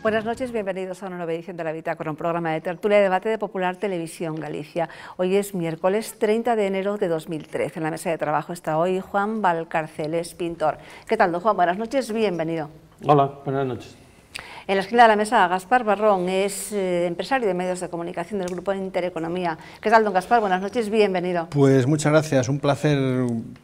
Buenas noches, bienvenidos a una nueva edición de La Bitácora, un programa de tertulia y debate de Popular Televisión Galicia. Hoy es miércoles 30 de enero de 2013. En la mesa de trabajo está hoy Juan Valcarceles, pintor. ¿Qué tal, don Juan? Buenas noches, bienvenido. Hola, buenas noches. En la esquina de la mesa, Gaspar Barrón, es empresario de medios de comunicación del Grupo Intereconomía. ¿Qué tal, don Gaspar? Buenas noches, bienvenido. Pues muchas gracias, un placer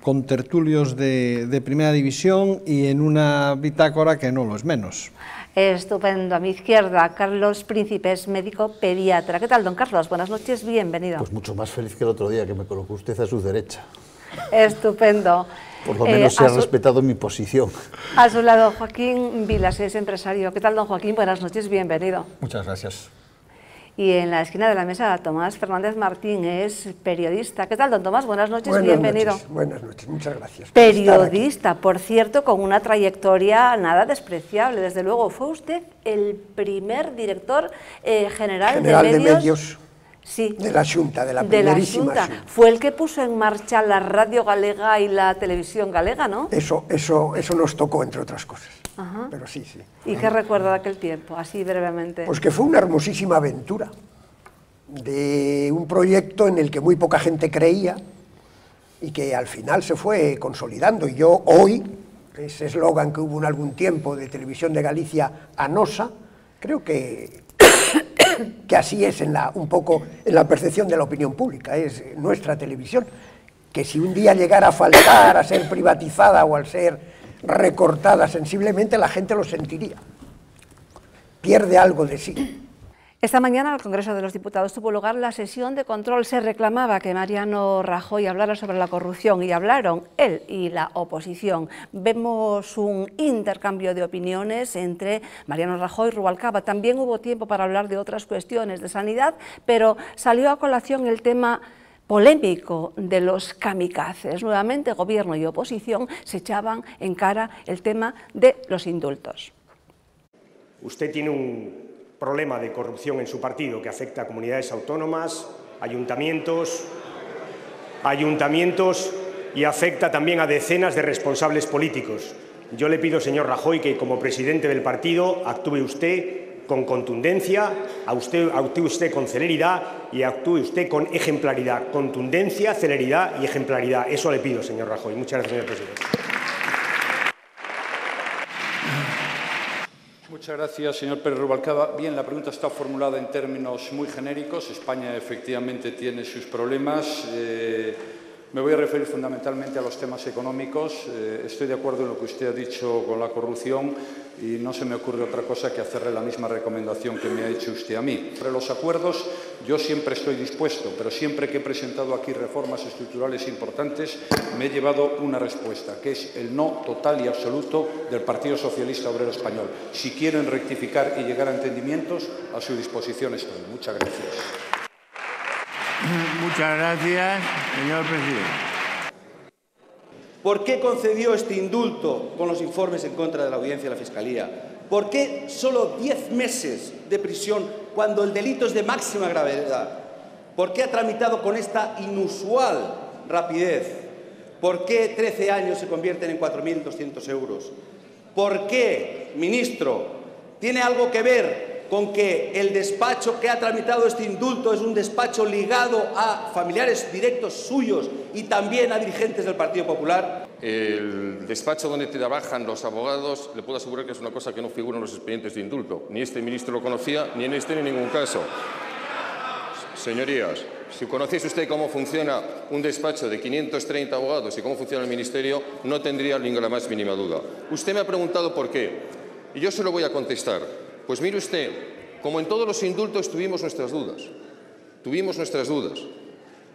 con tertulios de primera división y en una bitácora que no lo es menos. Estupendo. A mi izquierda, Carlos Príncipes, médico pediatra. ¿Qué tal, don Carlos? Buenas noches, bienvenido. Pues mucho más feliz que el otro día, que me colocó usted a su derecha. Estupendo. Por lo menos se ha respetado mi posición. A su lado, Joaquín Vilas, es empresario. ¿Qué tal, don Joaquín? Buenas noches, bienvenido. Muchas gracias. Y en la esquina de la mesa, Tomás Fernández Martín, es periodista. ¿Qué tal, don Tomás? Buenas noches, bienvenido. Buenas noches, muchas gracias. Periodista, por cierto, con una trayectoria nada despreciable. Desde luego, fue usted el primer director general de medios. Sí, de la Xunta, de la primerísima Xunta. Fue el que puso en marcha la radio galega y la televisión galega, ¿no? Eso nos tocó, entre otras cosas. Ajá. Pero sí, sí. ¿Y qué recuerda de aquel tiempo, así brevemente? Pues que fue una hermosísima aventura de un proyecto en el que muy poca gente creía y que al final se fue consolidando. Y yo hoy, ese eslogan que hubo en algún tiempo de Televisión de Galicia, ANOSA, creo que así es un poco en la percepción de la opinión pública, es nuestra televisión, que si un día llegara a faltar, a ser privatizada o al ser recortada sensiblemente, la gente lo sentiría, pierde algo de sí. Esta mañana el Congreso de los Diputados tuvo lugar la sesión de control. Se reclamaba que Mariano Rajoy hablara sobre la corrupción y hablaron él y la oposición. Vemos un intercambio de opiniones entre Mariano Rajoy y Rubalcaba. También hubo tiempo para hablar de otras cuestiones de sanidad, pero salió a colación el tema polémico de los kamikazes. Nuevamente, gobierno y oposición se echaban en cara el tema de los indultos. Usted tiene un problema de corrupción en su partido que afecta a comunidades autónomas, ayuntamientos y afecta también a decenas de responsables políticos. Yo le pido, señor Rajoy, que como presidente del partido actúe usted con contundencia, actúe usted con celeridad y actúe usted con ejemplaridad. Contundencia, celeridad y ejemplaridad. Eso le pido, señor Rajoy. Muchas gracias, señor presidente. Muchas gracias, señor Pérez Rubalcaba. Bien, la pregunta está formulada en términos muy genéricos. España efectivamente tiene sus problemas. Me voy a referir fundamentalmente a los temas económicos. Estoy de acuerdo en lo que usted ha dicho con la corrupción y no se me ocurre otra cosa que hacerle la misma recomendación que me ha hecho usted a mí. Sobre los acuerdos, yo siempre estoy dispuesto, pero siempre que he presentado aquí reformas estructurales importantes, me he llevado una respuesta, que es el no total y absoluto del Partido Socialista Obrero Español. Si quieren rectificar y llegar a entendimientos, a su disposición estoy. Muchas gracias. Muchas gracias, señor presidente. ¿Por qué concedió este indulto con los informes en contra de la Audiencia de la Fiscalía? ¿Por qué solo 10 meses de prisión cuando el delito es de máxima gravedad? ¿Por qué ha tramitado con esta inusual rapidez? ¿Por qué 13 años se convierten en 4.200 euros? ¿Por qué, ministro, tiene algo que ver con que el despacho que ha tramitado este indulto es un despacho ligado a familiares directos suyos y también a dirigentes del Partido Popular? El despacho donde trabajan los abogados, le puedo asegurar que es una cosa que no figura en los expedientes de indulto. Ni este ministro lo conocía, ni en este ni en ningún caso. Señorías, si conociese usted cómo funciona un despacho de 530 abogados y cómo funciona el ministerio, no tendría ninguna más mínima duda. Usted me ha preguntado por qué, y yo se lo voy a contestar. Pues mire usted, como en todos los indultos tuvimos nuestras dudas,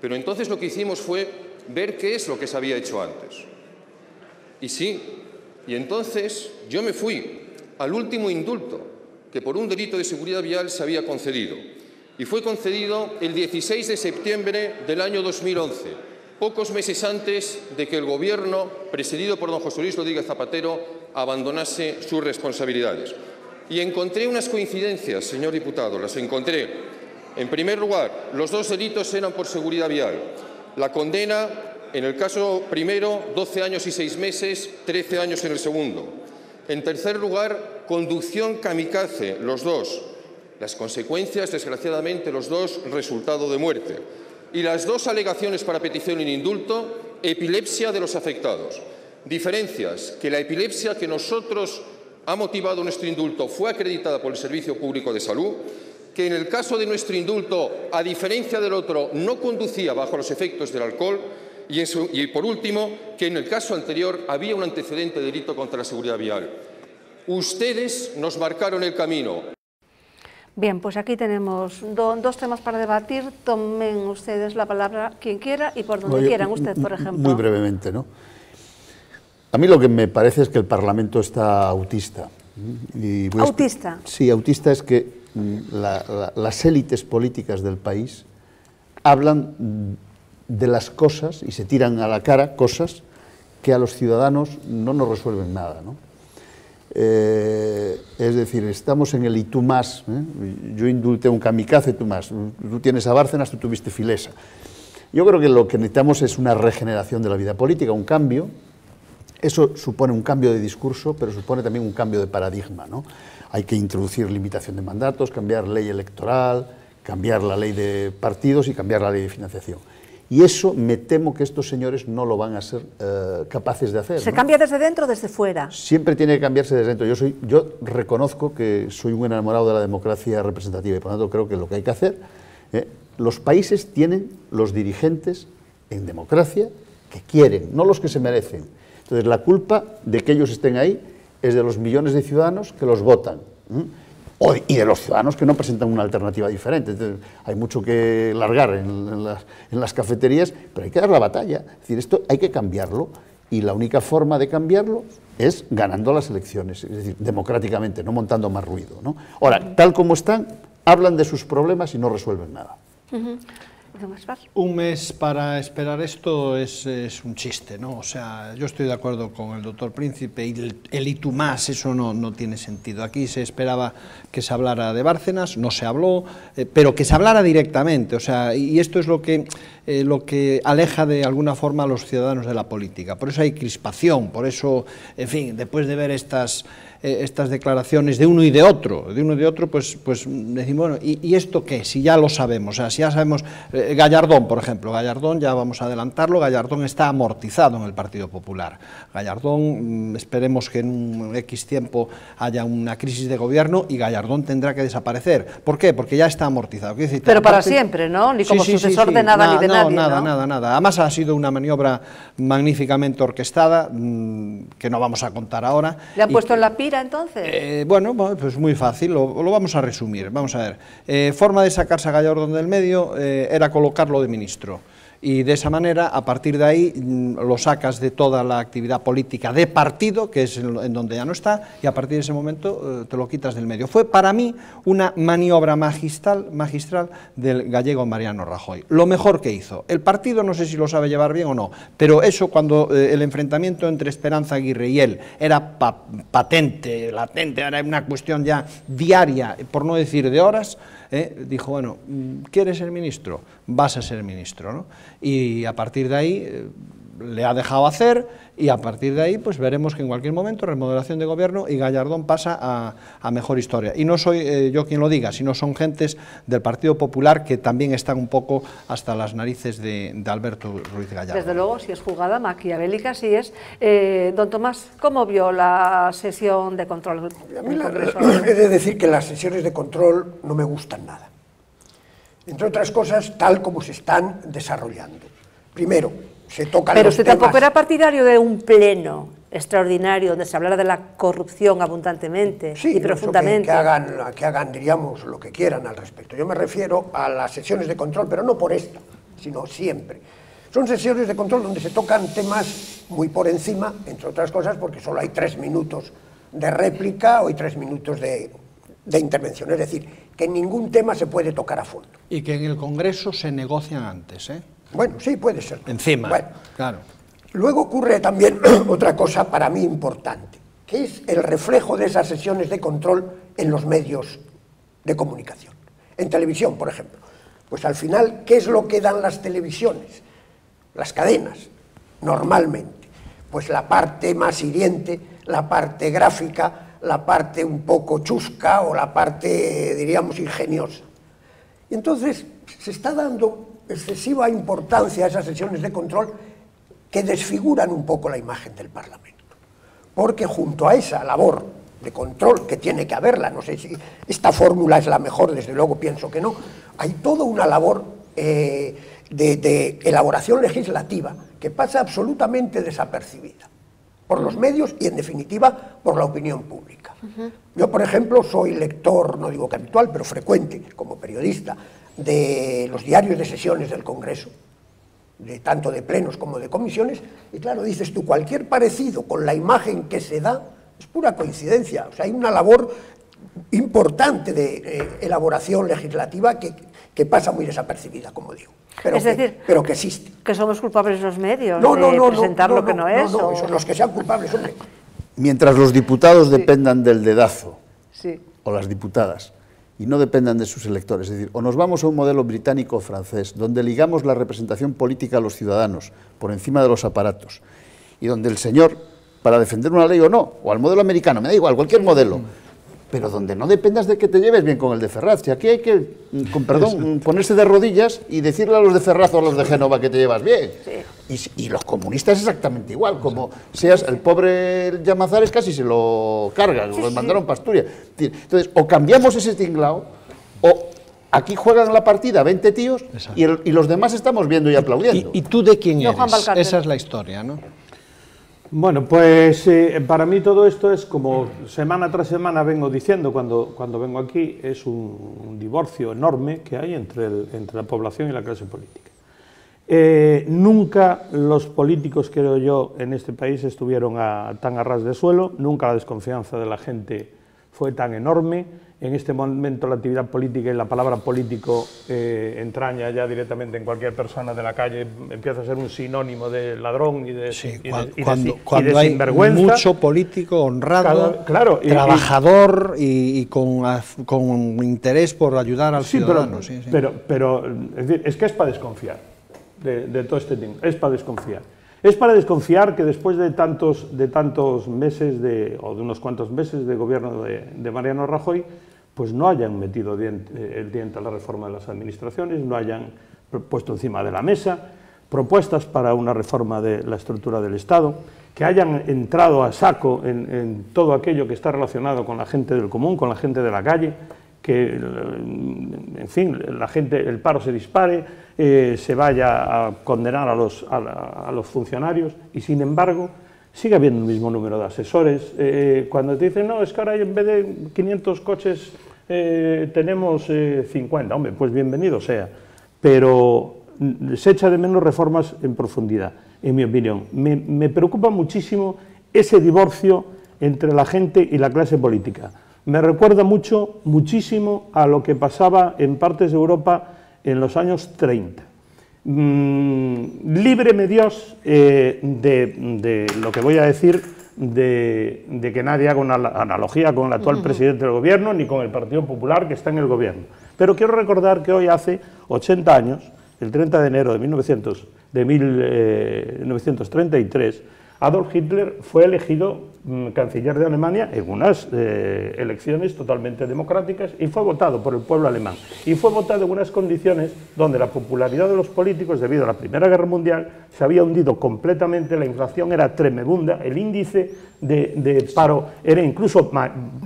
pero entonces lo que hicimos fue ver qué es lo que se había hecho antes. Y sí, y entonces yo me fui al último indulto que por un delito de seguridad vial se había concedido. Y fue concedido el 16 de septiembre del año 2011, pocos meses antes de que el Gobierno, presidido por don José Luis Rodríguez Zapatero, abandonase sus responsabilidades. Y encontré unas coincidencias, señor diputado, las encontré. En primer lugar, los dos delitos eran por seguridad vial. La condena, en el caso primero, 12 años y 6 meses, 13 años en el segundo. En tercer lugar, conducción kamikaze, los dos. Las consecuencias, desgraciadamente, los dos, resultado de muerte. Y las dos alegaciones para petición en indulto, epilepsia de los afectados. Diferencias, que la epilepsia que nosotros ha motivado nuestro indulto fue acreditada por el Servicio Público de Salud, que en el caso de nuestro indulto, a diferencia del otro, no conducía bajo los efectos del alcohol y por último, que en el caso anterior había un antecedente de delito contra la seguridad vial. Ustedes nos marcaron el camino. Bien, pues aquí tenemos dos temas para debatir. Tomen ustedes la palabra quien quiera y por donde quieran. Usted, por ejemplo. Muy brevemente, ¿no? A mí lo que me parece es que el Parlamento está autista. ¿Autista? Sí, autista es que las élites políticas del país hablan de las cosas y se tiran a la cara cosas que a los ciudadanos no nos resuelven nada, ¿no? Es decir, estamos en el y tú más, yo indulté a un kamikaze, tú más, tú tienes a Bárcenas, tú tuviste Filesa. Yo creo que lo que necesitamos es una regeneración de la vida política, un cambio. Eso supone un cambio de discurso, pero supone también un cambio de paradigma, ¿no? Hay que introducir limitación de mandatos, cambiar ley electoral, cambiar la ley de partidos y cambiar la ley de financiación. Y eso me temo que estos señores no lo van a ser capaces de hacer. ¿Se cambia desde dentro o desde fuera? Siempre tiene que cambiarse desde dentro. Yo reconozco que soy un enamorado de la democracia representativa y por lo tanto creo que lo que hay que hacer, los países tienen los dirigentes en democracia que quieren, no los que se merecen. Entonces la culpa de que ellos estén ahí es de los millones de ciudadanos que los votan. Y de los ciudadanos que no presentan una alternativa diferente. Entonces, hay mucho que largar en las cafeterías, pero hay que dar la batalla. Es decir, esto hay que cambiarlo y la única forma de cambiarlo es ganando las elecciones, es decir, democráticamente, no montando más ruido, ¿no? Ahora, tal como están, hablan de sus problemas y no resuelven nada. Un mes para esperar esto es un chiste, ¿no? O sea, yo estoy de acuerdo con el doctor Príncipe y el y tú más, eso no tiene sentido. Aquí se esperaba que se hablara de Bárcenas, no se habló, pero que se hablara directamente, o sea, y esto es lo que aleja de alguna forma a los ciudadanos de la política. Por eso hay crispación, por eso, en fin, después de ver estas declaraciones de uno y de otro, pues decimos, bueno, ¿y esto qué? Si ya lo sabemos, o sea, si ya sabemos, Gallardón, por ejemplo, Gallardón, ya vamos a adelantarlo, Gallardón está amortizado en el Partido Popular. Gallardón, esperemos que en un X tiempo haya una crisis de gobierno y Gallardón tendrá que desaparecer. ¿Por qué? Porque ya está amortizado. Decir, pero para siempre, ¿no? Ni como sucesor de nada ni de nadie, ¿no? Nada. Además ha sido una maniobra magníficamente orquestada, que no vamos a contar ahora. ¿Le han puesto en la pira entonces? Bueno, pues muy fácil, lo vamos a resumir. Vamos a ver, forma de sacarse a Gallardón del medio era colocarlo de ministro. Y de esa manera, a partir de ahí, lo sacas de toda la actividad política de partido, que es en donde ya no está, y a partir de ese momento te lo quitas del medio. Fue para mí una maniobra magistral del gallego Mariano Rajoy. Lo mejor que hizo. El partido no sé si lo sabe llevar bien o no, pero eso cuando el enfrentamiento entre Esperanza Aguirre y él era patente, latente, era una cuestión ya diaria, por no decir de horas, dijo, bueno, ¿quieres ser ministro? Vas a ser ministro, ¿no? Y a partir de ahí le ha dejado hacer y a partir de ahí pues veremos que en cualquier momento remodelación de gobierno y Gallardón pasa a mejor historia. Y no soy yo quien lo diga, sino son gentes del Partido Popular que también están un poco hasta las narices de Alberto Ruiz Gallardón. Desde luego, si es jugada maquiavélica, sí es. Don Tomás, ¿cómo vio la sesión de control del Congreso? He de decir que las sesiones de control no me gustan nada. Entre otras cosas, tal como se están desarrollando. Primero, se tocan Pero los usted temas. tampoco era partidario de un pleno extraordinario donde se hablara de la corrupción abundantemente y profundamente. Que hagan, diríamos, lo que quieran al respecto. Yo me refiero a las sesiones de control, pero no por esta, sino siempre. Son sesiones de control donde se tocan temas muy por encima, entre otras cosas, porque solo hay 3 minutos de réplica o hay 3 minutos de intervención. Es decir, que ningún tema se puede tocar a fondo. Y que en el Congreso se negocian antes, ¿eh? Bueno, sí, puede ser. Encima, bueno, claro. Luego ocurre también otra cosa para mí importante, que es el reflejo de esas sesiones de control en los medios de comunicación. En televisión, por ejemplo. Pues al final, ¿qué es lo que dan las televisiones? Las cadenas, normalmente. Pues la parte más hiriente la parte gráfica, la parte un poco chusca o la parte, diríamos, ingeniosa. Y entonces se está dando excesiva importancia a esas sesiones de control que desfiguran un poco la imagen del Parlamento. Porque junto a esa labor de control, que tiene que haberla, no sé si esta fórmula es la mejor, desde luego pienso que no, hay toda una labor de elaboración legislativa que pasa absolutamente desapercibida por los medios y, en definitiva, por la opinión pública. Yo, por ejemplo, soy lector, no digo que habitual, pero frecuente, como periodista, de los diarios de sesiones del Congreso, tanto de plenos como de comisiones, y claro, dices tú, cualquier parecido con la imagen que se da es pura coincidencia. O sea, hay una labor importante de elaboración legislativa que pasa muy desapercibida, como digo. Pero, es decir, pero que existe. Que somos culpables los medios de presentar lo que no es. No, son los que sean culpables, hombre. Mientras los diputados dependan del dedazo, sí, o las diputadas, y no dependan de sus electores, es decir, o nos vamos a un modelo británico o francés, donde ligamos la representación política a los ciudadanos, por encima de los aparatos, y donde el señor, para defender una ley o no, o al modelo americano, me da igual, cualquier modelo, pero donde no dependas de que te lleves bien con el de Ferraz. Si aquí hay que, con perdón, ponerse de rodillas y decirle a los de Ferraz o a los de Génova que te llevas bien. Sí. Y los comunistas exactamente igual, como seas el pobre Llamazares casi se lo cargan, lo mandaron para Asturias. Entonces, o cambiamos ese tinglao, o aquí juegan la partida 20 tíos y los demás estamos viendo y aplaudiendo. ¿Y tú de quién eres? Esa es la historia, ¿no? Bueno, pues para mí todo esto es como semana tras semana vengo diciendo cuando vengo aquí, es un divorcio enorme que hay entre la población y la clase política. Nunca los políticos, creo yo, en este país estuvieron tan a ras de suelo, nunca la desconfianza de la gente fue tan enorme. En este momento la actividad política y la palabra político entraña ya directamente en cualquier persona de la calle, empieza a ser un sinónimo de ladrón y de cuando hay sinvergüenza. Mucho político honrado, trabajador y con interés por ayudar al ciudadano. Pero es que es para desconfiar de todo este tiempo, es para desconfiar. Es para desconfiar que después de tantos meses, o de unos cuantos meses de gobierno de Mariano Rajoy, pues no hayan metido el diente a la reforma de las administraciones, no hayan puesto encima de la mesa propuestas para una reforma de la estructura del Estado, que hayan entrado a saco en todo aquello que está relacionado con la gente del común, con la gente de la calle, que, en fin, el paro se dispare, se vaya a condenar a los funcionarios y, sin embargo, sigue habiendo el mismo número de asesores. Cuando te dicen, no, es que ahora en vez de 500 coches tenemos 50, hombre, pues bienvenido sea, pero se echa de menos reformas en profundidad, en mi opinión. Me preocupa muchísimo ese divorcio entre la gente y la clase política. Me recuerda muchísimo a lo que pasaba en partes de Europa en los años 30. Líbreme Dios de lo que voy a decir, de que nadie haga una analogía con el actual presidente del gobierno ni con el Partido Popular que está en el gobierno. Pero quiero recordar que hoy hace 80 años, el 30 de enero de 1933, Adolf Hitler fue elegido canciller de Alemania en unas elecciones totalmente democráticas y fue votado por el pueblo alemán. Y fue votado en unas condiciones donde la popularidad de los políticos, debido a la Primera Guerra Mundial, se había hundido completamente, la inflación era tremebunda, el índice de paro era incluso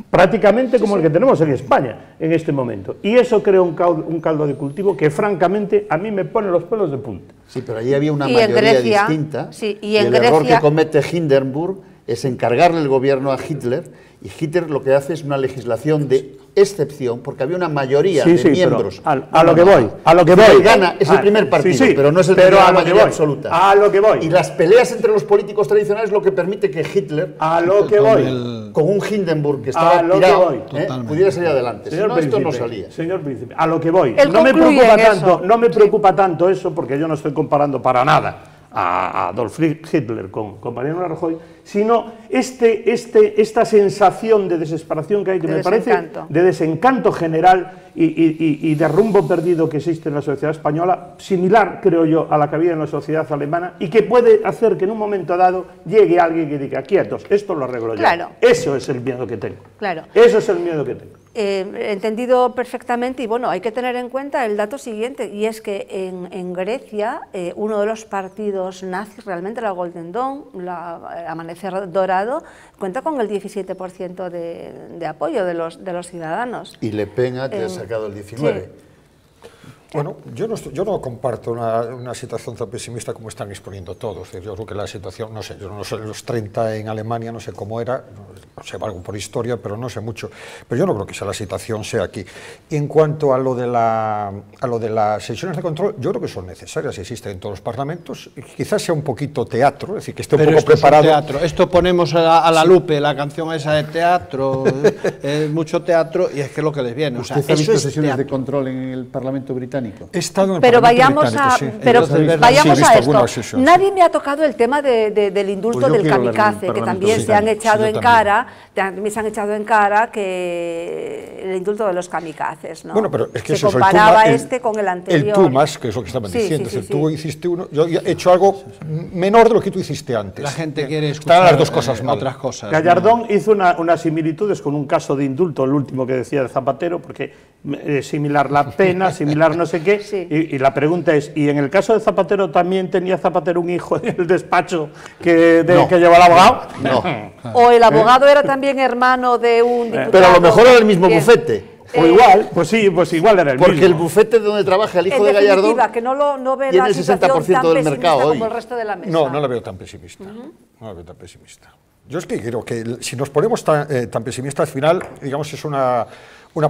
prácticamente como el que tenemos en España en este momento. Y eso creó un caldo de cultivo que, francamente, a mí me pone los pelos de punta. Sí, pero allí había una mayoría distinta, y el error que comete Hindenburg es encargarle el gobierno a Hitler, y Hitler lo que hace es una legislación de excepción, porque había una mayoría de miembros. A lo que voy. Gana es el primer partido, pero no es el que tiene la mayoría absoluta. A lo que voy. Y las peleas entre los políticos tradicionales es lo que permite que Hitler, con un Hindenburg que estaba tirado, pudiera salir adelante. Si no, esto no salía. Señor Príncipe, a lo que voy. No me preocupa tanto eso, porque yo no estoy comparando para nada a Adolf Hitler con Mariano Rajoy, sino esta sensación de desesperación que hay, que me parece de desencanto general y de rumbo perdido que existe en la sociedad española, similar, creo yo, a la que había en la sociedad alemana, y que puede hacer que en un momento dado llegue alguien que diga, quietos, esto lo arreglo yo. Claro. Eso es el miedo que tengo. Claro. Eso es el miedo que tengo. Entendido perfectamente, y bueno, hay que tener en cuenta el dato siguiente, y es que en Grecia uno de los partidos nazis, realmente la Golden Dawn, la Amanecer Dorado, cuenta con el 17% de apoyo de los ciudadanos. Y Le Pen ha sacado el 19%. Sí. Bueno, yo no comparto una situación tan pesimista como están exponiendo todos. Yo creo que la situación, no sé, yo no sé, los 30 en Alemania, no sé cómo era, no sé algo por historia, pero no sé mucho. Pero yo no creo que la situación sea aquí. Y en cuanto a lo de las sesiones de control, yo creo que son necesarias, existen en todos los parlamentos. Quizás sea un poquito teatro, es decir, que esté un poco preparado. Teatro. Esto ponemos a la Lupe, la canción esa de teatro, mucho teatro, y es que es lo que les viene. O sea, ¿Usted ha visto es sesiones teatro. de control en el Parlamento británico? He estado en Pero vayamos británico, a esto. Nadie me ha tocado el tema del indulto Pues del kamikaze, que también se han echado en cara, que el indulto de los kamikazes, ¿no? Bueno, pero es que se comparaba con el anterior. El Tumas, que es lo que estaban diciendo. Tú hiciste uno, yo he hecho algo menor de lo que tú hiciste antes. La gente quiere escuchar Están las dos cosas mal. Otras cosas. Gallardón hizo unas similitudes con un caso de indulto, el último que decía de Zapatero, porque similar la pena, similar no sé qué, y la pregunta es, ¿y en el caso de Zapatero también tenía Zapatero un hijo en el despacho que llevaba el abogado? No. ¿O el abogado era también hermano de un diputado? Pero a lo mejor era el mismo bufete. O igual, pues sí, pues igual era el Porque mismo. el bufete donde trabaja el hijo de Gallardón que no ve tiene la el 60% del mercado hoy. como el resto de la mesa. No la veo tan pesimista. No la veo tan pesimista. Yo es que creo que si nos ponemos tan pesimistas, al final, digamos, es una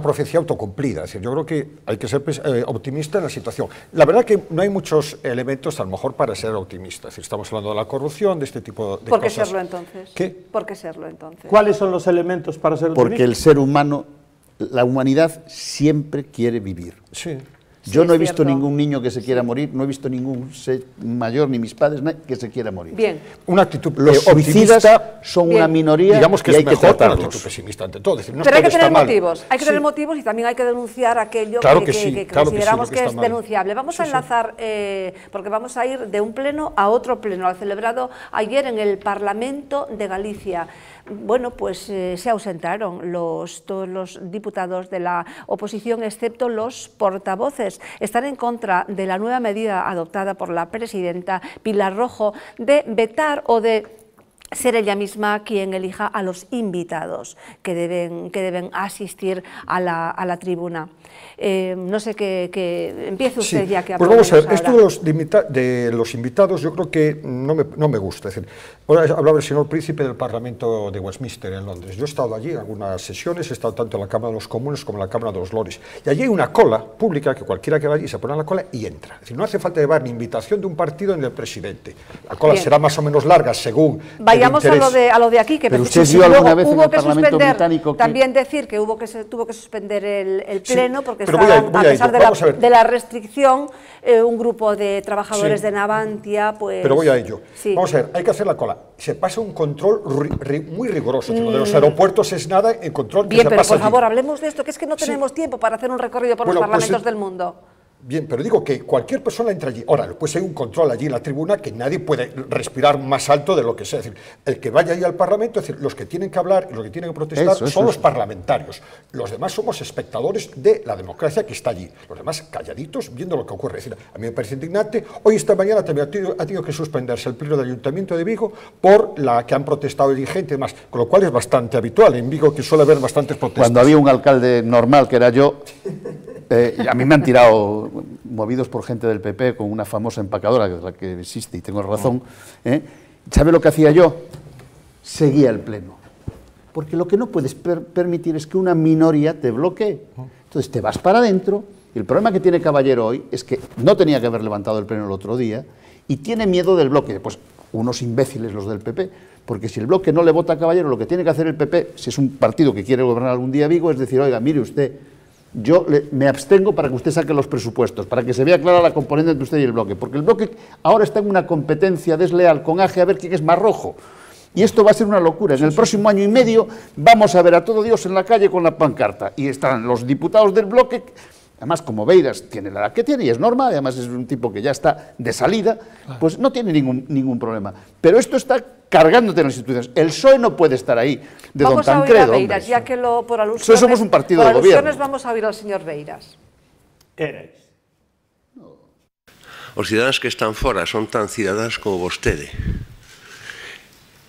profecía autocumplida. Es decir, yo creo que hay que ser optimista en la situación. La verdad que no hay muchos elementos, a lo mejor, para ser optimista. Es decir, estamos hablando de la corrupción, de este tipo de cosas. ¿Por qué serlo entonces? ¿Qué? ¿Por qué serlo entonces? ¿Cuáles son los elementos para ser optimista? Porque el ser humano, la humanidad siempre quiere vivir. Sí. Yo no he visto ningún niño que se quiera morir, no he visto ningún mayor, ni mis padres, que se quiera morir. Bien. Una actitud Los suicidas son una minoría, digamos que y es hay que mejor una tratarlos. actitud pesimista ante todo. Es decir, no pero hay que todo tener está mal. motivos, hay que tener motivos, y también hay que denunciar aquello que consideramos que es denunciable. Vamos a enlazar, porque vamos a ir de un pleno a otro pleno, al celebrado ayer en el Parlamento de Galicia. Bueno, pues se ausentaron todos los diputados de la oposición, excepto los portavoces. Están en contra de la nueva medida adoptada por la presidenta Pilar Rojo de vetar o de ser ella misma quien elija a los invitados que deben asistir a la tribuna. No sé qué empiece usted ya que pues vamos a ver, esto de los invitados yo creo que no me gusta. Es decir, ahora hablaba el señor príncipe del Parlamento de Westminster en Londres. Yo he estado allí en algunas sesiones, he estado tanto en la Cámara de los Comunes como en la Cámara de los Lores. Y allí hay una cola pública que cualquiera que vaya y se pone en la cola y entra. Es decir, no hace falta llevar ni invitación de un partido ni del presidente. La cola será más o menos larga según Vayamos a lo de aquí, que pero usted vio alguna vez en el Parlamento británico también decir que tuvo que suspender el pleno porque a pesar de la restricción, un grupo de trabajadores de Navantia, pues... Pero voy a ello. Sí. Vamos a ver, hay que hacer la cola. Se pasa un control muy riguroso. Lo de los aeropuertos es nada, el control que se pasa. Bien, pero por favor, hablemos de esto, que es que no tenemos tiempo para hacer un recorrido por los parlamentos del mundo. Bien, pero digo que cualquier persona entra allí. Ahora, pues hay un control allí en la tribuna que nadie puede respirar más alto de lo que sea. Es decir, el que vaya ahí al Parlamento, es decir, los que tienen que hablar y los que tienen que protestar son los parlamentarios. Los demás somos espectadores de la democracia que está allí. Los demás calladitos viendo lo que ocurre. Es decir, a mí me parece indignante. Hoy, esta mañana, también ha tenido que suspenderse el pleno del Ayuntamiento de Vigo por la que han protestado el gente y demás, con lo cual es bastante habitual en Vigo que suele haber bastantes protestas. Cuando había un alcalde normal, que era yo, a mí me han tirado, movidos por gente del PP, con una famosa empacadora, que es la que existe, y tengo razón, ¿sabe lo que hacía yo? Seguía el pleno. Porque lo que no puedes permitir es que una minoría te bloquee. Entonces te vas para adentro, y el problema que tiene Caballero hoy es que no tenía que haber levantado el pleno el otro día, y tiene miedo del bloque. Pues unos imbéciles los del PP, porque si el bloque no le vota a Caballero, lo que tiene que hacer el PP, si es un partido que quiere gobernar algún día Vigo, es decir, oiga, mire usted, yo me abstengo para que usted saque los presupuestos, para que se vea clara la componente entre usted y el bloque, porque el bloque ahora está en una competencia desleal con AGE a ver quién es más rojo. Y esto va a ser una locura. En el próximo año y medio vamos a ver a todo Dios en la calle con la pancarta. Y están los diputados del bloque, además como Beiras tiene la edad que tiene y es normal, además es un tipo que ya está de salida, pues no tiene ningún problema. Pero esto está cargándote en las instituciones. El PSOE no puede estar ahí de Vamos don Tancredo. a oír a Beiras, ya que por alusiones, somos un partido de gobierno. Vamos a oír al señor Beiras. Os cidadáns que están fora son tan cidadáns como vostede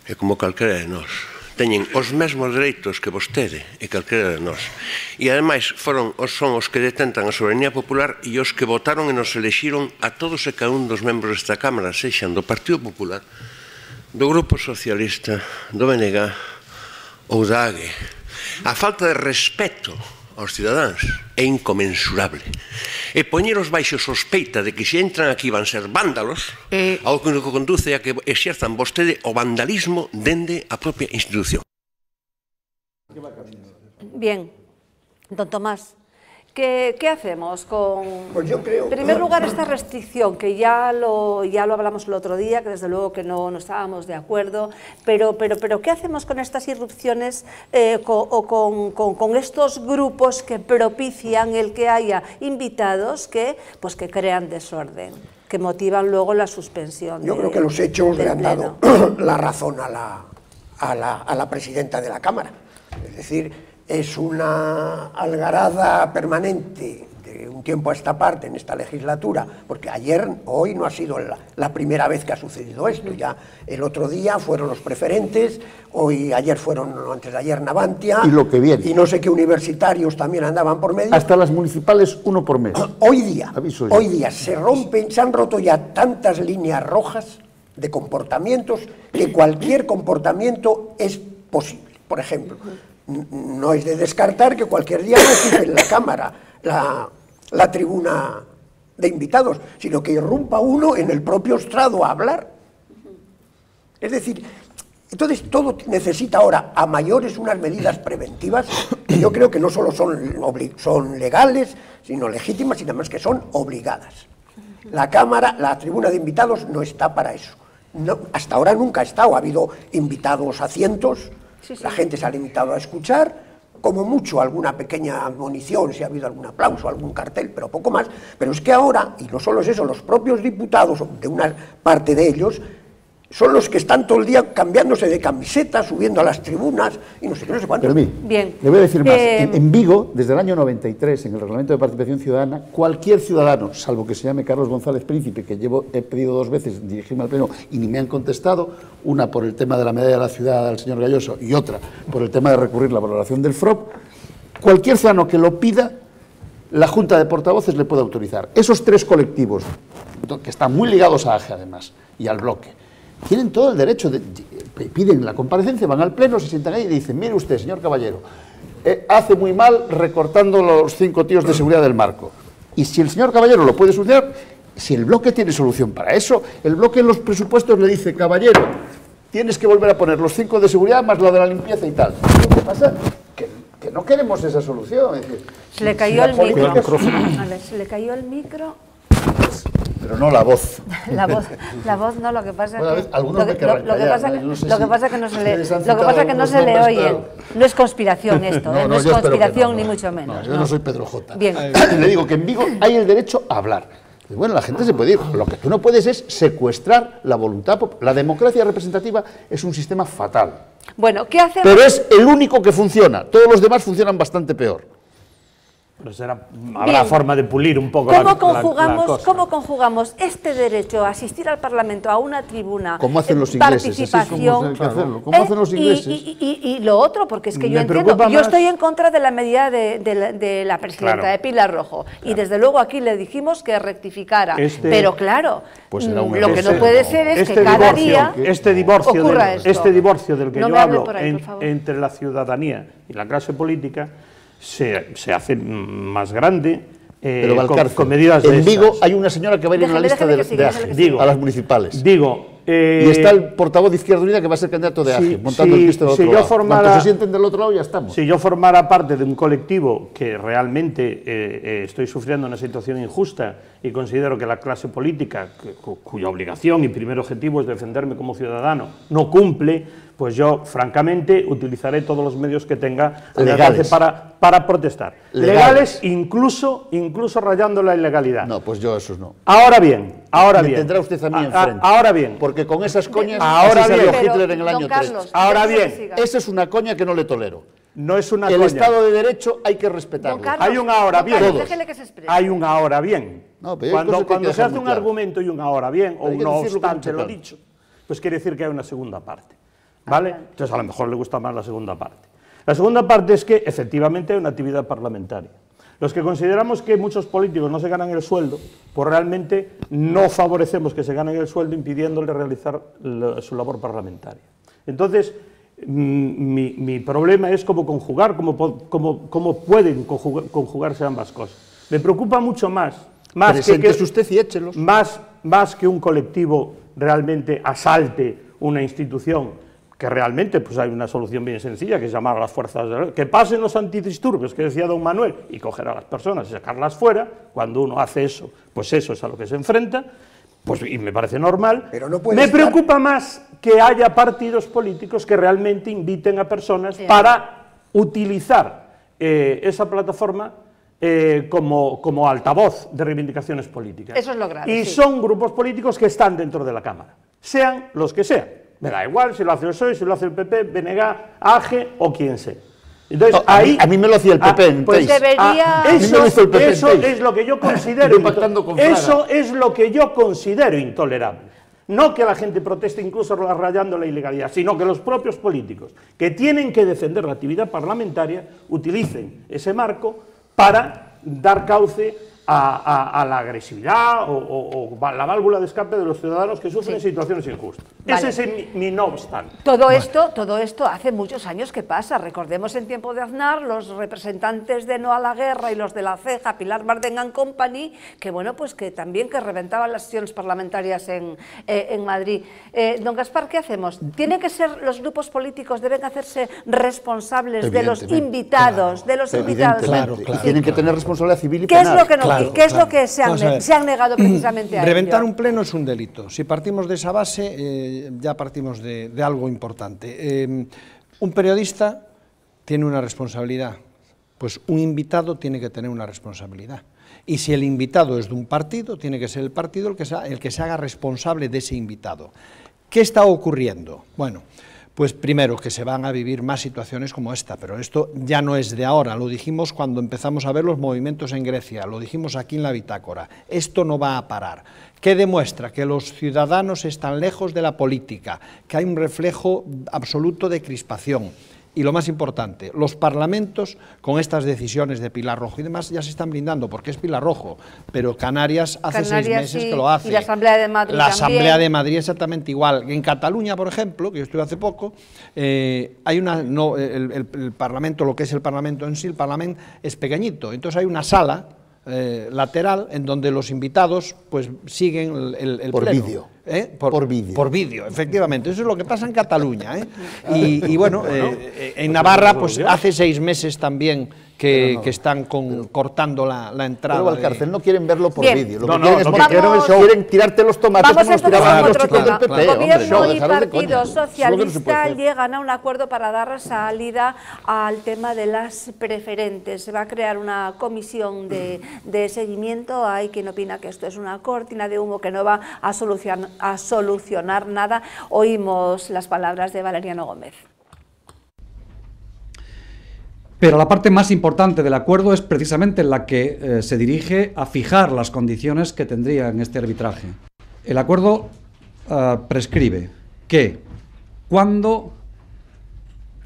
e como calquera de nós. Teñen os mesmos dereitos que vostede e calquera de nós. E ademais son os que detentan a soberanía popular e os que votaron e nos elexiron a todos e cada un dos membros desta Cámara, sexan do Partido Popular, do Grupo Socialista, do BNG ou da AGE. A falta de respeto aos cidadáns é inconmensurable. E poñeros baixo sospeita de que se entran aquí van ser vándalos, ao que conduce a que exerzan vostede o vandalismo dende a propia institución. Bien, don Tomás, ¿qué hacemos con, pues yo creo, en primer lugar, esta restricción, que ya lo hablamos el otro día, que desde luego que no estábamos de acuerdo, pero ¿qué hacemos con estas irrupciones con estos grupos que propician el que haya invitados que crean desorden, que motivan luego la suspensión? Yo creo que los hechos le han dado la razón a la presidenta de la Cámara. Es decir, es una algarada permanente de un tiempo a esta parte en esta legislatura, porque hoy no ha sido la primera vez que ha sucedido esto. Ya el otro día fueron los preferentes, ayer fueron, antes de ayer, Navantia, y lo que viene. Y no sé qué universitarios también andaban por medio. Hasta las municipales, uno por mes. Hoy día se han roto ya tantas líneas rojas de comportamientos que cualquier comportamiento es posible. Por ejemplo, no es de descartar que cualquier día no ocupe en la Cámara la tribuna de invitados, sino que irrumpa uno en el propio estrado a hablar. Es decir, entonces todo necesita ahora a mayores unas medidas preventivas que yo creo que no solo son legales, sino legítimas, sino además que son obligadas. La Cámara, la tribuna de invitados no está para eso. No, hasta ahora nunca ha estado, ha habido invitados a cientos. La gente se ha limitado a escuchar, como mucho alguna pequeña admonición, si ha habido algún aplauso, algún cartel, pero poco más. Pero es que ahora, y no solo es eso, los propios diputados, de una parte de ellos, son los que están todo el día cambiándose de camiseta, subiendo a las tribunas, y no sé qué, no sé cuánto. Pero bien, le voy a decir más. En Vigo, desde el año 93, en el Reglamento de Participación Ciudadana, cualquier ciudadano, salvo que se llame Carlos González Príncipe, que he pedido 2 veces dirigirme al Pleno y ni me han contestado, una por el tema de la medalla de la ciudad al señor Galloso y otra por el tema de recurrir la valoración del FROP, cualquier ciudadano que lo pida, la Junta de Portavoces le puede autorizar. Esos 3 colectivos, que están muy ligados a AGE además, y al bloque, tienen todo el derecho, piden la comparecencia, van al Pleno, se sientan ahí y dicen: mire usted, señor Caballero, hace muy mal recortando los 5 tíos de seguridad del marco. Y si el señor Caballero lo puede solucionar, si el bloque tiene solución para eso, el bloque en los presupuestos le dice: Caballero, tienes que volver a poner los 5 de seguridad más lo de la limpieza y tal. Lo que pasa que no queremos esa solución. Es decir, se le cayó el micro. Se le cayó el micro. Pero no la voz. La voz no, lo que pasa es que algunos me querrán callar, lo que pasa es que no se le oye. No es conspiración esto, no es conspiración ni mucho menos. Yo no soy Pedro J. Bien. Le digo que en Vigo hay el derecho a hablar. Bueno, la gente se puede ir. Lo que tú no puedes es secuestrar la voluntad popular. La democracia representativa es un sistema fatal. Bueno, ¿qué hacemos? Pero es el único que funciona. Todos los demás funcionan bastante peor. Pero habrá forma de pulir un poco la cosa. ¿Cómo conjugamos este derecho a asistir al Parlamento, a una tribuna, ¿cómo hacen los ingleses? participación, ¿Cómo hacen los ingleses? Y lo otro, porque es que yo entiendo, yo estoy en contra de la medida de la presidenta, de Pilar Rojo, y desde luego aquí le dijimos que rectificara, pero claro, pues lo que no puede ser es que cada día ocurra esto. Este divorcio del que yo hablo entre la ciudadanía y la clase política se hace más grande, pero con medidas de en Vigo hay una señora que va a ir en la lista de AGE, a las municipales. Y está el portavoz de Izquierda Unida que va a ser candidato de AGE, montando el pisto del otro lado. Cuando se sienten del otro lado ya estamos. Si yo formara parte de un colectivo que realmente estoy sufriendo una situación injusta y considero que la clase política, cuya obligación y primer objetivo es defenderme como ciudadano, no cumple, pues yo, francamente, utilizaré todos los medios que tenga al alcance para protestar. Legales, incluso rayando la ilegalidad. No, pues yo esos no. Ahora bien. Me tendrá usted a mí enfrente. Ahora bien. Porque con esas coñas ahora salió bien. Hitler en el año 3. Ahora bien. Esa es una coña que no le tolero. No es una coña. El Estado de Derecho hay que respetarlo. Hay un ahora bien. Hay un ahora bien. No, cuando se hace un argumento y un ahora bien, o un no obstante lo dicho, pues quiere decir que hay una segunda parte. ¿Vale? Entonces a lo mejor le gusta más la segunda parte. La segunda parte es que efectivamente hay una actividad parlamentaria. Los que consideramos que muchos políticos no se ganan el sueldo, pues realmente no favorecemos que se ganen el sueldo impidiéndole realizar su labor parlamentaria. Entonces, mi problema es cómo conjugar, cómo pueden conjugarse ambas cosas. Me preocupa mucho más usted y échelos. Más que un colectivo realmente asalte una institución, que realmente pues hay una solución bien sencilla, que es llamar a las fuerzas de orden, que pasen los antidisturbios, que decía don Manuel, y coger a las personas y sacarlas fuera. Cuando uno hace eso, pues eso es a lo que se enfrenta, pues, y me parece normal. Pero no me preocupa más que haya partidos políticos que realmente inviten a personas para utilizar esa plataforma como altavoz de reivindicaciones políticas. Eso es lo grave. Y son grupos políticos que están dentro de la Cámara, sean los que sean. Me da igual si lo hace el PSOE, si lo hace el PP, BNG, AGE o quien sea. Entonces, ahí, a mí me lo hacía el PP en pues debería... Eso es lo que yo considero eso es lo que yo considero intolerable. No que la gente proteste incluso rayando la ilegalidad, sino que los propios políticos que tienen que defender la actividad parlamentaria utilicen ese marco para dar cauce a la agresividad o la válvula de escape de los ciudadanos que sufren situaciones injustas. Vale. Ese es mi no obstante. Todo esto hace muchos años que pasa. Recordemos en tiempo de Aznar, los representantes de No a la Guerra y los de la CEJA, Pilar Bardén and Company, que bueno, pues que también reventaban las sesiones parlamentarias en Madrid. Don Gaspar, ¿qué hacemos? ¿Tienen que ser los grupos políticos, deben hacerse responsables de los invitados? Claro. Tienen que tener responsabilidad civil y penal. ¿Qué es lo que se han negado precisamente a reventar un pleno es un delito. Si partimos de esa base, ya partimos de algo importante. Un periodista tiene una responsabilidad, pues un invitado tiene que tener una responsabilidad. Y si el invitado es de un partido, tiene que ser el partido el que se haga responsable de ese invitado. ¿Qué está ocurriendo? Bueno, pues primero que se van a vivir más situaciones como esta, pero esto ya no es de ahora, lo dijimos cuando empezamos a ver los movimientos en Grecia, lo dijimos aquí en la bitácora, esto no va a parar. ¿Qué demuestra? Que los ciudadanos están lejos de la política, que hay un reflejo absoluto de crispación. Y lo más importante, los parlamentos con estas decisiones de Pilar Rojo y demás ya se están blindando, porque es Pilar Rojo, pero Canarias hace 6 meses que lo hace. Y la Asamblea de Madrid La Asamblea de Madrid exactamente igual. En Cataluña, por ejemplo, que yo estuve hace poco, hay el Parlamento, lo que es el Parlamento en sí, el Parlamento es pequeñito, entonces hay una sala lateral en donde los invitados pues siguen el por pleno. Vídeo. Por vídeo, efectivamente. Eso es lo que pasa en Cataluña. Y bueno, en Navarra pues hace 6 meses también que están cortando la entrada. Pero Valcárcel no quieren verlo por vídeo. Lo que quieren tirarte los tomates como nos tiraban los chicos del PP. Gobierno y Partido Socialista llegan a un acuerdo para dar salida al tema de las preferentes. Se va a crear una comisión de seguimiento. Hay quien opina que esto es una cortina de humo que no va a solucionar nada. Oímos las palabras de Valeriano Gómez. Pero la parte más importante del acuerdo es precisamente la que se dirige a fijar las condiciones que tendría en este arbitraje. El acuerdo prescribe que cuando,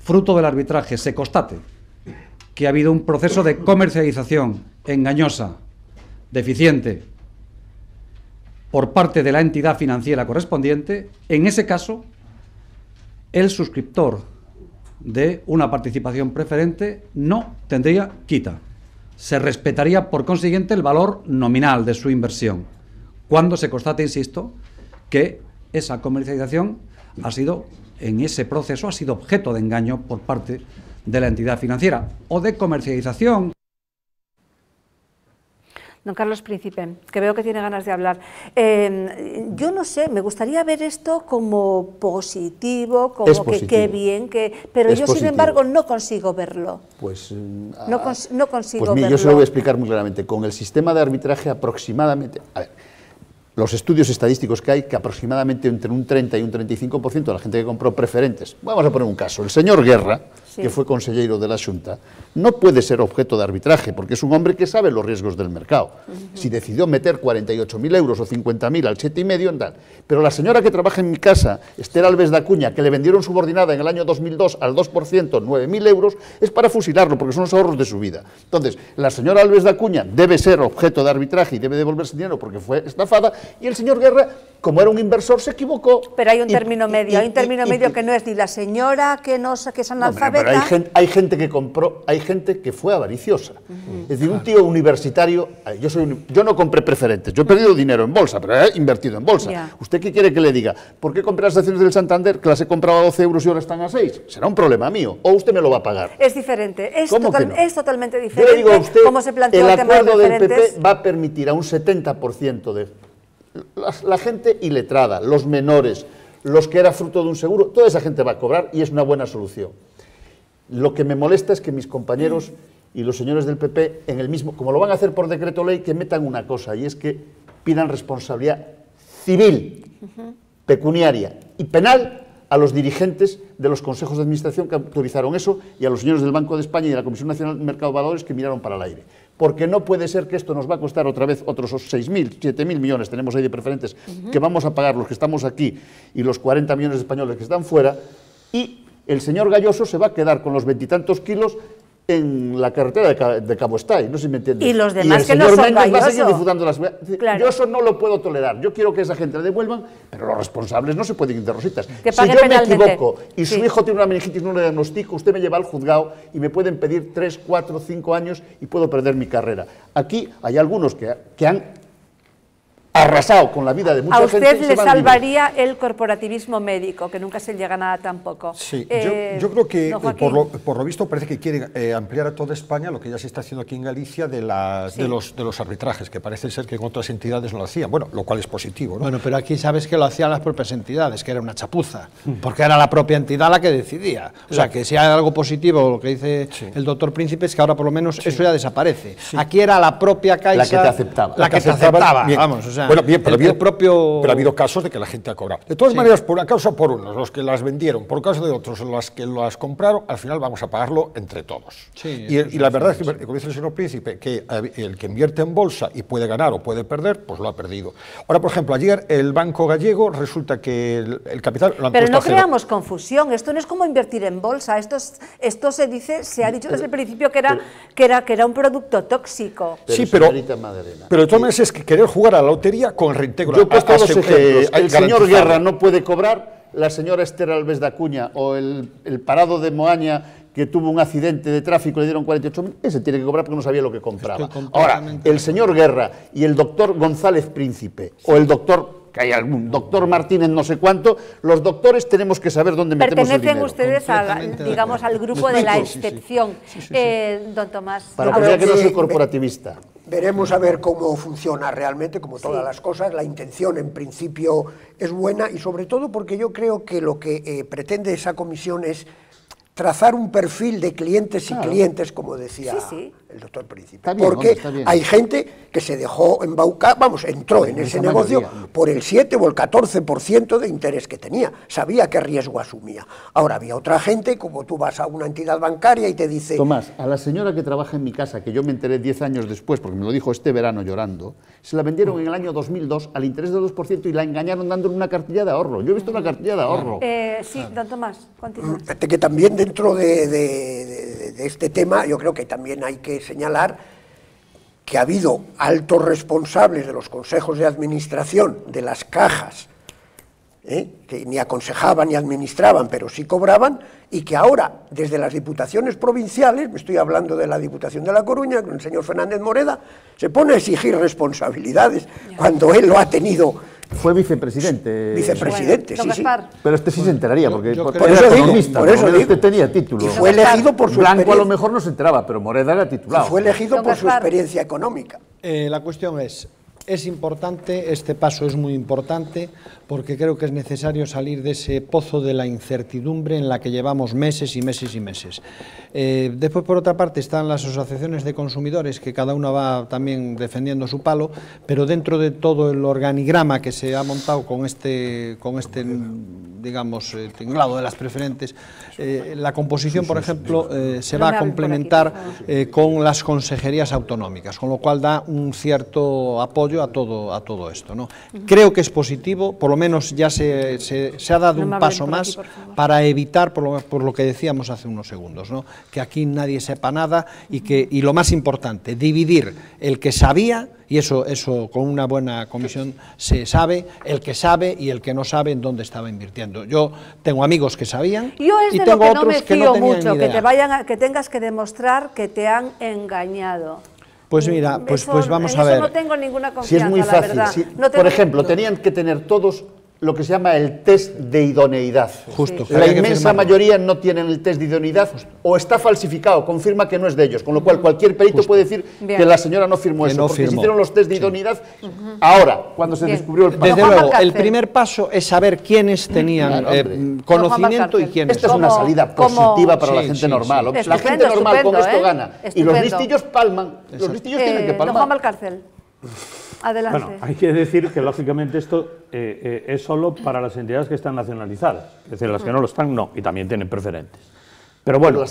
fruto del arbitraje, se constate que ha habido un proceso de comercialización engañosa, deficiente, por parte de la entidad financiera correspondiente, en ese caso, el suscriptor de una participación preferente no tendría quita. Se respetaría, por consiguiente, el valor nominal de su inversión, cuando se constate, insisto, que esa comercialización ha sido, en ese proceso, ha sido objeto de engaño por parte de la entidad financiera, o de comercialización. Don Carlos Príncipe, que veo que tiene ganas de hablar. Yo no sé, me gustaría ver esto como positivo, como que qué bien, pero yo sin embargo no consigo verlo. Pues no consigo pues verlo. Yo se lo voy a explicar muy claramente. Con el sistema de arbitraje aproximadamente... A ver, los estudios estadísticos que hay, que aproximadamente entre un 30 y un 35% de la gente que compró preferentes, vamos a poner un caso, el señor Guerra, sí, que fue consellero de la Xunta, no puede ser objeto de arbitraje, porque es un hombre que sabe los riesgos del mercado. Si decidió meter 48.000 euros o 50.000 al 7,5, tal. Pero la señora que trabaja en mi casa, Esther Alves de Acuña, que le vendieron subordinada en el año 2002 al 2%, 9.000 euros, es para fusilarlo, porque son los ahorros de su vida. Entonces, la señora Alves de Acuña debe ser objeto de arbitraje y debe devolverse dinero porque fue estafada, y el señor Guerra, como era un inversor, se equivocó. Pero hay un término medio, que no es ni la señora que es analfabeta. No, pero hay gente que compró, hay gente que fue avariciosa. Es decir, un tío universitario, yo no compré preferentes, yo he perdido dinero en bolsa, pero he invertido en bolsa. Yeah. ¿Usted qué quiere que le diga? ¿Por qué compré las acciones del Santander, que las he comprado a 12 euros y ahora están a 6? Será un problema mío, o usted me lo va a pagar. Es diferente, es totalmente diferente. Yo le digo a usted, cómo se plantea el acuerdo del PP va a permitir a un 70% de la gente iletrada, los menores, los que era fruto de un seguro, toda esa gente va a cobrar y es una buena solución. Lo que me molesta es que mis compañeros y los señores del PP, en el mismo, como lo van a hacer por decreto ley, que metan una cosa, y es que pidan responsabilidad civil, pecuniaria y penal a los dirigentes de los consejos de administración que autorizaron eso y a los señores del Banco de España y de la Comisión Nacional del Mercado de Valores que miraron para el aire. Porque no puede ser que esto nos va a costar otra vez otros 6.000, 7.000 millones, tenemos ahí de preferentes, que vamos a pagar los que estamos aquí y los 40 millones de españoles que están fuera, y el señor Galloso se va a quedar con los 20 y tantos kilos en la carretera de Cabo Estay, no sé si me entiendes. Y los demás que no son Méndez Galloso. va a seguir disfrutando las... Claro. Yo eso no lo puedo tolerar, yo quiero que esa gente la devuelvan, pero los responsables no se pueden ir de rositas. Que si yo penalmente. me equivoco y su hijo tiene una meningitis, no le diagnostico, usted me lleva al juzgado y me pueden pedir 3, 4, 5 años y puedo perder mi carrera. Aquí hay algunos que han arrasado con la vida de mucha gente. A usted le salvaría el corporativismo médico, que nunca se llega a nada tampoco. Sí, yo creo que por lo visto parece que quieren ampliar a toda España lo que ya se está haciendo aquí en Galicia de los arbitrajes, que parece ser que en otras entidades no lo hacían, bueno, lo cual es positivo, ¿no? Bueno, pero aquí sabes que lo hacían las propias entidades, que era una chapuza, porque era la propia entidad la que decidía. O sea, que si hay algo positivo, lo que dice el doctor Príncipe, es que ahora por lo menos eso ya desaparece. Aquí era la propia Caixa la que te aceptaba. La que te aceptaba, vamos, o sea... Bueno, bien, pero ha habido casos de que la gente ha cobrado. De todas maneras, por una causa o por unos, los que las vendieron, por causa de otros, los que las compraron, al final vamos a pagarlo entre todos. Sí, y la verdad es que, como dice el señor Príncipe, que el que invierte en bolsa y puede ganar o puede perder, pues lo ha perdido. Ahora, por ejemplo, ayer el Banco Gallego resulta que el capital lo han Pero puesto no a cero. creamos confusión, esto no es como invertir en bolsa, esto se ha dicho desde el principio que era un producto tóxico. Sí, pero de todas maneras es que querer jugar a la lotería con el reintegro. Yo he puesto dos ejemplos. El señor Guerra no puede cobrar, la señora Esther Alves de Acuña o el parado de Moaña que tuvo un accidente de tráfico, le dieron 48.000, ese tiene que cobrar porque no sabía lo que compraba. Ahora, el señor Guerra y el doctor González Príncipe o el doctor... que hay algún doctor Martínez no sé cuánto, los doctores tenemos que saber dónde metemos el dinero. Pertenecen ustedes digamos, al grupo de la excepción. Don Tomás. Para que vea que no soy corporativista. Veremos a ver cómo funciona realmente, como todas las cosas. La intención, en principio, es buena y sobre todo porque yo creo que lo que pretende esa comisión es trazar un perfil de clientes y clientes, como decía el doctor Príncipe. Bien, porque hay gente que se dejó embaucar, entró en ese negocio por el 7 o el 14% de interés que tenía. Sabía qué riesgo asumía. Ahora había otra gente, como tú vas a una entidad bancaria y te dice... Tomás, a la señora que trabaja en mi casa, que yo me enteré 10 años después, porque me lo dijo este verano llorando, se la vendieron en el año 2002 al interés del 2% y la engañaron dándole una cartilla de ahorro. Yo he visto una cartilla de ahorro. Sí, don Tomás, continúa. Que también dentro de este tema, yo creo que también hay que señalar que ha habido altos responsables de los consejos de administración de las cajas, que ni aconsejaban ni administraban, pero sí cobraban, y que ahora, desde las diputaciones provinciales, me estoy hablando de la Diputación de La Coruña, con el señor Fernández Moreda, se pone a exigir responsabilidades cuando él lo ha tenido Fue vicepresidente. Vicepresidente, Bueno, sí, sí. Gaspar. Pero este sí se enteraría, porque Por era eso digo, economista, por eso Moreda digo. este tenía título. Y fue elegido por su Blanco a lo experiencia. mejor no se enteraba, pero Moreda era titulado. Fue elegido Don por su Gaspar. experiencia económica. La cuestión es importante, este paso es muy importante, porque creo que es necesario salir de ese pozo de la incertidumbre en la que llevamos meses y meses y meses. Después, por otra parte, están las asociaciones de consumidores, que cada una va también defendiendo su palo, pero dentro de todo el organigrama que se ha montado con este digamos, tinglado de las preferentes, la composición, por ejemplo, se va a complementar con las consejerías autonómicas, con lo cual da un cierto apoyo a todo esto, ¿no? Creo que es positivo, por lo menos ya se ha dado un paso más para evitar, por lo que decíamos hace unos segundos, ¿no? Que aquí nadie sepa nada y lo más importante, dividir el que sabía, y eso con una buena comisión se sabe, el que sabe y el que no sabe en dónde estaba invirtiendo. Yo tengo amigos que sabían Yo es y de tengo lo que no otros me que no fío tenían mucho, ni que idea. que tengas que demostrar que te han engañado. Pues mira, pues vamos en a ver. Eso no tengo ninguna Si confianza, es muy la fácil. verdad. Si, No por ejemplo, tenían que tener todos lo que se llama el test de idoneidad. Justo. La inmensa mayoría no tienen el test de idoneidad o está falsificado, confirma que no es de ellos, con lo cual cualquier perito puede decir que la señora no firmó eso, porque se hicieron los test de idoneidad ahora, cuando se descubrió el paso. Desde luego, el primer paso es saber quiénes tenían conocimiento y quiénes Esta es una salida positiva para la gente normal. La gente normal con esto gana. Y los listillos palman. Los listillos tienen que palmar. Don Juan Valcárcel. Adelante. Bueno, hay que decir que lógicamente esto es solo para las entidades que están nacionalizadas, es decir, las que no lo están, no, y también tienen preferentes. Pero bueno,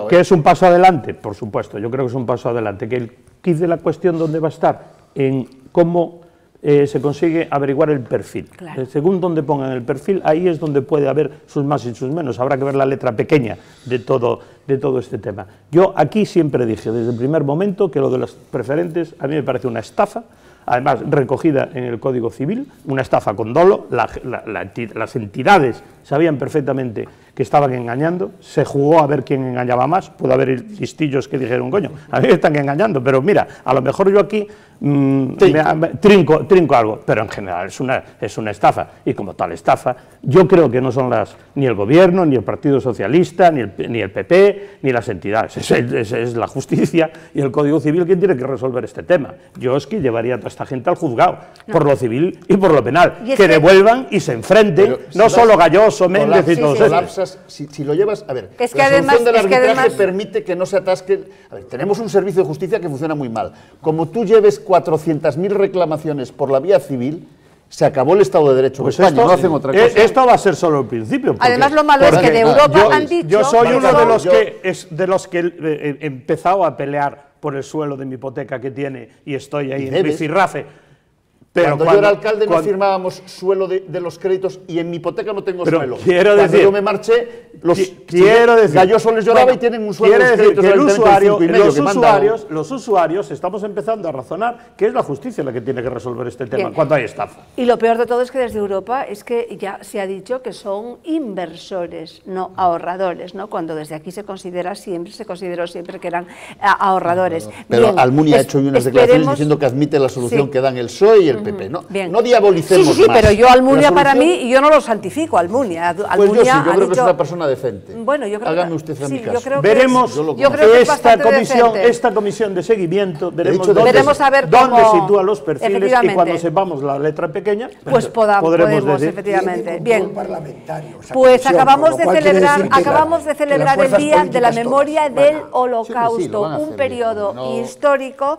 ¿que es un paso adelante? Por supuesto, yo creo que es un paso adelante. Que el quid de la cuestión dónde va a estar, en cómo se consigue averiguar el perfil. Claro. Según donde pongan el perfil, ahí es donde puede haber sus más y sus menos. Habrá que ver la letra pequeña de todo este tema. Yo aquí siempre dije, desde el primer momento, que lo de los preferentes a mí me parece una estafa, además recogida en el Código Civil, una estafa con dolo. Las entidades sabían perfectamente que estaban engañando, se jugó a ver quién engañaba más, puede haber listillos que dijeron, coño, a mí me están engañando, pero mira, a lo mejor yo aquí trinco algo, pero en general es una estafa, y como tal estafa, yo creo que no son ni el Gobierno, ni el Partido Socialista, ni el PP, ni las entidades, es la justicia y el Código Civil quien tiene que resolver este tema. Yo es que llevaría a toda esta gente al juzgado, por lo civil y por lo penal, que devuelvan y se enfrenten, no solo Galloso, Méndez y todos esos. Si lo llevas, a ver, es que la además, solución del arbitraje permite que no se atasque. A ver, tenemos un servicio de justicia que funciona muy mal. Como tú lleves 400.000 reclamaciones por la vía civil, se acabó el Estado de Derecho. Pues España, no hacen otra cosa. Esto va a ser solo el principio. Además, lo malo es que de Europa han dicho... Yo soy uno de los que he empezado a pelear por el suelo de mi hipoteca que tiene y estoy ahí en rifirrafe. Pero cuando yo era alcalde no firmábamos suelo de los créditos y en mi hipoteca no tengo suelo. Quiero cuando decir, yo me marché, Galloso les lloraba y tienen un suelo de los créditos que los usuarios estamos empezando a razonar que es la justicia la que tiene que resolver este tema cuando hay estafa. Y lo peor de todo es que desde Europa es que ya se ha dicho que son inversores, no ahorradores, ¿no? Cuando desde aquí se consideró siempre que eran ahorradores. Pero Almunia ha hecho unas declaraciones diciendo que admite la solución que dan el PSOE y el PP, no diabolicemos más. Pero yo Almunia para mí, yo no lo santifico, Almunia. Pues yo sí, yo creo que es una persona decente. Bueno, yo creo Hágame usted a mi caso. Veremos esta comisión de seguimiento, veremos a ver dónde sitúa los perfiles y cuando sepamos la letra pequeña, pues podemos decir. Efectivamente. Bien, pues acabamos de celebrar el Día de la Memoria del Holocausto, un periodo histórico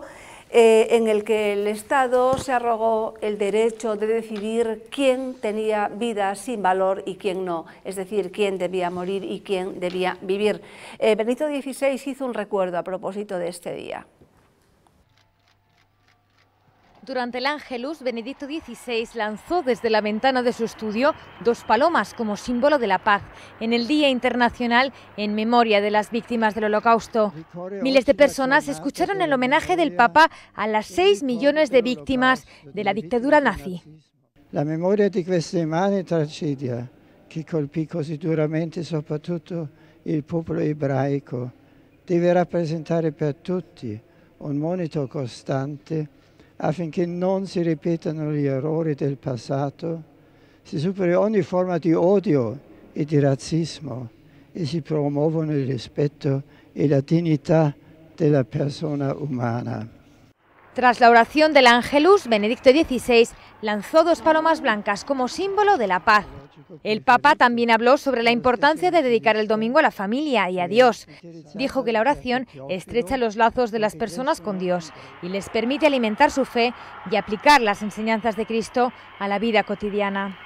en el que el Estado se arrogó el derecho de decidir quién tenía vida sin valor y quién no, es decir, quién debía morir y quién debía vivir. Benito XVI hizo un recuerdo a propósito de este día. Durante el Ángelus, Benedicto XVI lanzó desde la ventana de su estudio 2 palomas como símbolo de la paz en el Día Internacional en memoria de las víctimas del Holocausto. Miles de personas escucharon el homenaje del Papa a las 6 millones de víctimas de la dictadura nazi. La memoria di questa immane tragedia che colpì così duramente soprattutto il popolo ebraico deve rappresentare per tutti un monito costante affinché non si ripetano gli errori del passato, si superi ogni forma di odio e di razzismo e si promuovono il rispetto e la dignità de la persona humana. Tras la oración del Ángelus, Benedicto XVI lanzó 2 palomas blancas como símbolo de la paz. El Papa también habló sobre la importancia de dedicar el domingo a la familia y a Dios. Dijo que la oración estrecha los lazos de las personas con Dios y les permite alimentar su fe y aplicar las enseñanzas de Cristo a la vida cotidiana.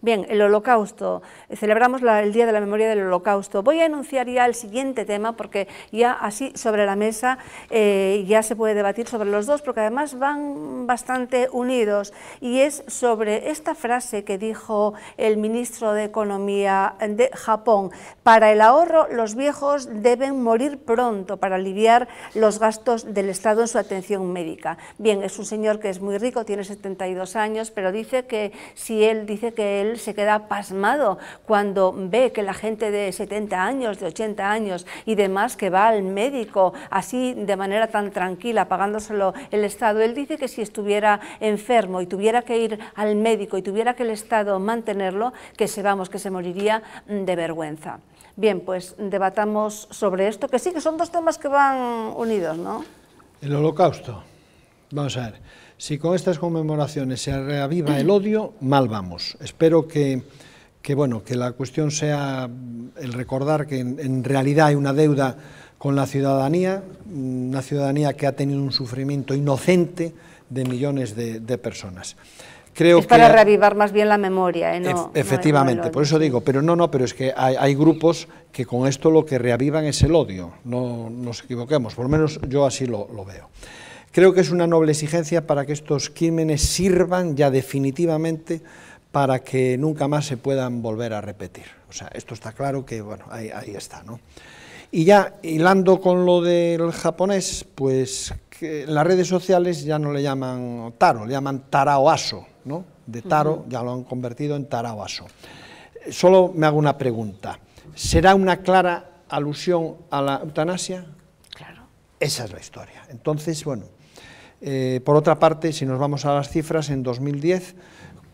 Bien, el Holocausto. Celebramos el Día de la Memoria del Holocausto. Voy a enunciar ya el siguiente tema porque ya así sobre la mesa ya se puede debatir sobre los dos porque además van bastante unidos y es sobre esta frase que dijo el ministro de Economía de Japón: para el ahorro los viejos deben morir pronto para aliviar los gastos del Estado en su atención médica. Bien, es un señor que es muy rico, tiene 72 años, pero dice que él se queda pasmado cuando ve que la gente de 70 años, de 80 años y demás que va al médico así de manera tan tranquila, pagándoselo el Estado. Él dice que si estuviera enfermo y tuviera que ir al médico y tuviera que el Estado mantenerlo, que se moriría de vergüenza. Bien, pues debatamos sobre esto, que sí, que son dos temas que van unidos, ¿no? El Holocausto. Vamos a ver. Si con estas conmemoraciones se reaviva el odio, mal vamos. Espero que la cuestión sea el recordar que en realidad hay una deuda con la ciudadanía, una ciudadanía que ha tenido un sufrimiento inocente de millones de personas. Creo es para reavivar más bien la memoria. Efectivamente, por eso digo, pero es que hay grupos que con esto lo que reavivan es el odio, no nos equivoquemos, por lo menos yo así lo veo. Creo que es una noble exigencia para que estos crímenes sirvan ya definitivamente para que nunca más se puedan volver a repetir. O sea, esto está claro que, bueno, ahí está, ¿no? Y ya, hilando con lo del japonés, pues que en las redes sociales ya no le llaman taro, le llaman taraoaso, ¿no? De taro ya lo han convertido en taraoaso. Solo me hago una pregunta. ¿Será una clara alusión a la eutanasia? Claro. Esa es la historia. Entonces, bueno, por otra parte, si nos vamos a las cifras, en 2010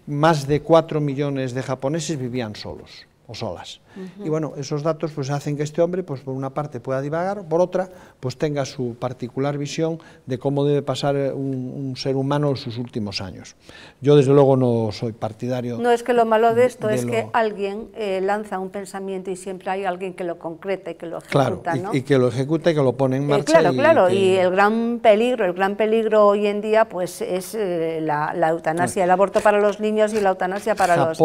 más de 4 millones de japoneses vivían solos o solas. Y bueno, esos datos pues hacen que este hombre, pues por una parte pueda divagar, por otra, pues tenga su particular visión de cómo debe pasar un ser humano sus últimos años. Yo desde luego no soy partidario. No, es que lo malo de esto es que alguien lanza un pensamiento y siempre hay alguien que lo concreta y que lo ejecuta, claro, ¿no? y que lo ejecuta y que lo pone en marcha. Claro, y el gran peligro hoy en día pues es la eutanasia, el aborto para los niños y la eutanasia para los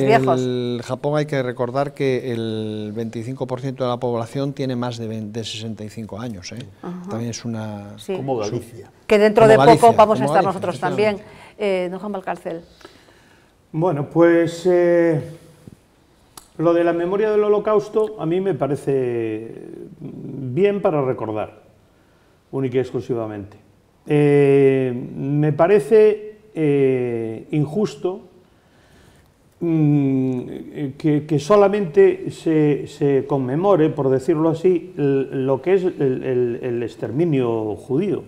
viejos. En Japón hay que recordar que el 25% de la población tiene más de 65 años. También es una... Sí. Como Galicia. Que dentro de poco vamos a estar nosotros también. Don Juan Valcárcel. Bueno, pues lo de la memoria del Holocausto a mí me parece bien para recordar, única y exclusivamente. Me parece injusto que solamente se conmemore, por decirlo así, lo que es el exterminio judío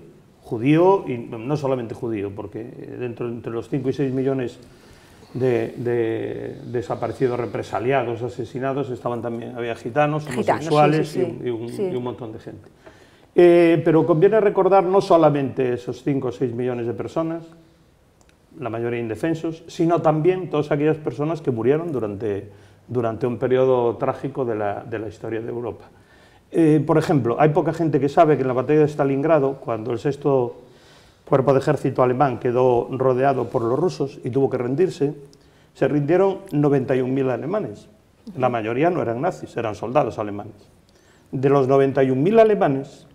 y no solamente judío, porque entre los 5 y 6 millones de desaparecidos, represaliados, asesinados, había gitanos, homosexuales y un montón de gente. Pero conviene recordar no solamente esos 5 o 6 millones de personas, la mayoría indefensos, sino también todas aquellas personas que murieron durante un periodo trágico de la historia de Europa. Por ejemplo, hay poca gente que sabe que en la batalla de Stalingrado, cuando el 6º Cuerpo de Ejército alemán quedó rodeado por los rusos y tuvo que rendirse, se rindieron 91.000 alemanes. La mayoría no eran nazis, eran soldados alemanes. De los 91.000 alemanes,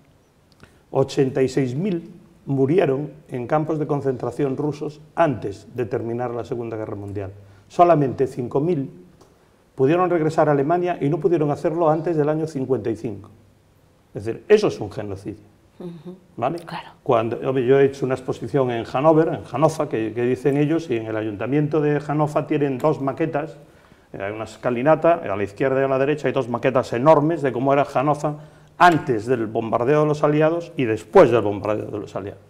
86.000 murieron en campos de concentración rusos antes de terminar la Segunda Guerra Mundial. Solamente 5.000 pudieron regresar a Alemania y no pudieron hacerlo antes del año 55. Es decir, eso es un genocidio. ¿Vale? Claro. Yo he hecho una exposición en Hannover, que dicen ellos, y en el ayuntamiento de Hannover tienen 2 maquetas, hay una escalinata, a la izquierda y a la derecha hay 2 maquetas enormes de cómo era Hannover antes del bombardeo de los aliados y después del bombardeo de los aliados.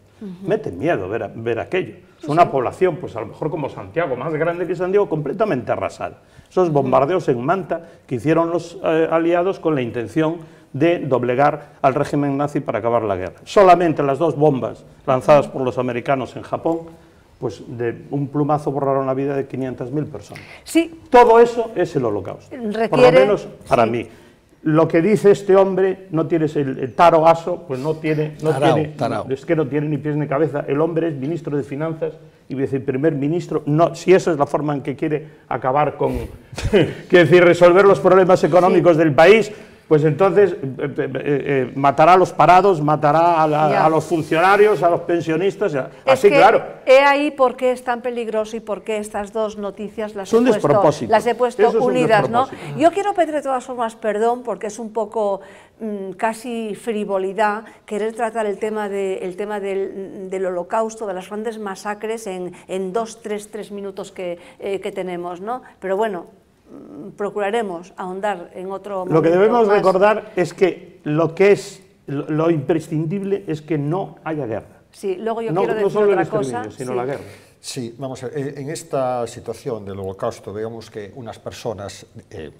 Mete miedo ver aquello. Es una población, pues a lo mejor como Santiago, más grande que San Diego, completamente arrasada. Esos bombardeos en Manta que hicieron los aliados con la intención de doblegar al régimen nazi para acabar la guerra. Solamente las 2 bombas lanzadas por los americanos en Japón, pues de un plumazo borraron la vida de 500.000 personas. Sí. Todo eso es el holocausto, por lo menos para mí. Lo que dice este hombre, no tienes el Taro Aso, pues no tiene, es que no tiene ni pies ni cabeza. El hombre es ministro de Finanzas y viceprimer ministro. No, si esa es la forma en que quiere acabar con, quiere decir, resolver los problemas económicos del país, pues entonces matará a los parados, matará a los funcionarios, a los pensionistas, así claro. He ahí por qué es tan peligroso y por qué estas 2 noticias las he puesto unidas, ¿no? Yo quiero pedir de todas formas perdón porque es un poco casi frivolidad querer tratar el tema del holocausto, de las grandes masacres en 2, 3 minutos que tenemos, ¿no? Pero bueno, procuraremos ahondar en otro momento. Lo que debemos recordar es que lo imprescindible es que no haya guerra. Sí, luego yo quiero decir otra cosa. Sino la guerra. Sí, vamos a ver, en esta situación del holocausto vemos que unas personas,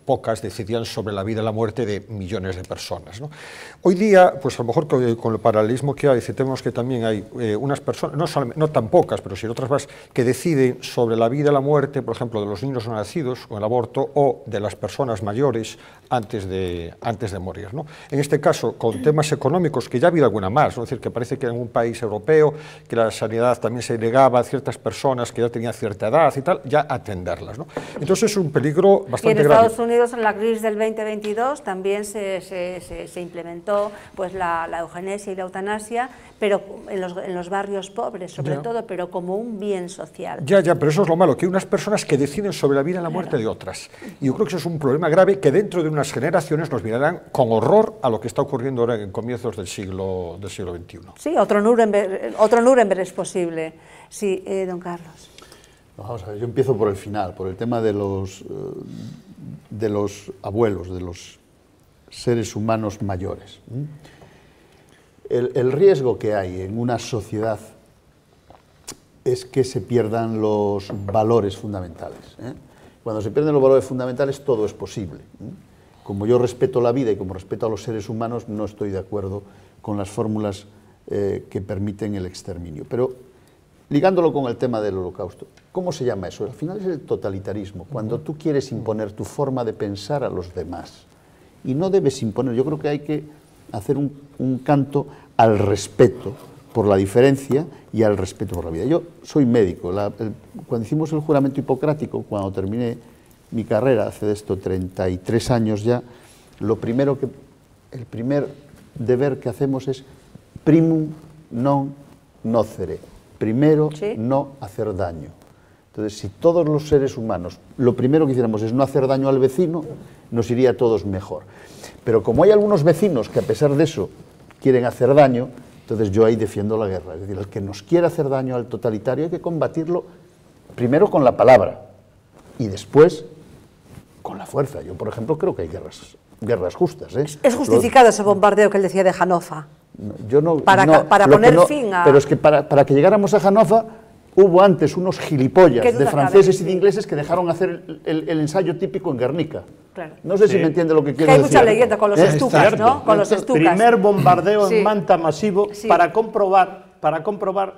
pocas, decidían sobre la vida y la muerte de millones de personas, ¿no? Hoy día, pues a lo mejor con el paralelismo que hay, tenemos que también hay unas personas, no tan pocas, pero sí otras más, que deciden sobre la vida y la muerte, por ejemplo, de los niños no nacidos con el aborto o de las personas mayores antes de morir, ¿no? En este caso, con temas económicos, que ya ha habido alguna más, ¿no? Es decir, que parece que en un país europeo, que la sanidad también se negaba a ciertas personas que ya tenían cierta edad y tal, ya atenderlas, ¿no? Entonces es un peligro bastante grave. Y en Estados Unidos, en la crisis del 2022, también se implementó pues la eugenesia y la eutanasia, pero en los barrios pobres, sobre todo, pero como un bien social. Ya, pero eso es lo malo, que hay unas personas que deciden sobre la vida y la muerte de otras. Y yo creo que eso es un problema grave que dentro de unas generaciones nos mirarán con horror a lo que está ocurriendo ahora en comienzos del siglo XXI. Sí, otro Nuremberg es posible. Sí, don Carlos. Vamos a ver, yo empiezo por el final, por el tema de los abuelos, de los seres humanos mayores. El riesgo que hay en una sociedad es que se pierdan los valores fundamentales. Cuando se pierden los valores fundamentales, todo es posible. Como yo respeto la vida y como respeto a los seres humanos, no estoy de acuerdo con las fórmulas que permiten el exterminio. Pero, ligándolo con el tema del holocausto, ¿cómo se llama eso? Al final es el totalitarismo, cuando tú quieres imponer tu forma de pensar a los demás. Y no debes imponer, yo creo que hay que hacer un canto al respeto por la diferencia y al respeto por la vida. Yo soy médico, cuando hicimos el juramento hipocrático, cuando terminé mi carrera, hace de esto 33 años ya, el primer deber que hacemos es primum non nocere, primero no hacer daño. Entonces, si todos los seres humanos, lo primero que hiciéramos es no hacer daño al vecino, nos iría a todos mejor. Pero como hay algunos vecinos que a pesar de eso quieren hacer daño, entonces yo ahí defiendo la guerra. Es decir, el que nos quiera hacer daño al totalitario hay que combatirlo primero con la palabra y después con la fuerza. Yo, por ejemplo, creo que hay guerras justas. ¿Es justificado ese bombardeo que él decía de Hannover? Yo no, para poner fin a... Pero es que para que llegáramos a Hannover hubo antes unos gilipollas de franceses y de ingleses que dejaron hacer el ensayo típico en Guernica. Claro. No sé si me entiende lo que quiero decir. Hay mucha leyenda con los estucas, ¿no? Con los estucas. Primer bombardeo en Manta masivo para comprobar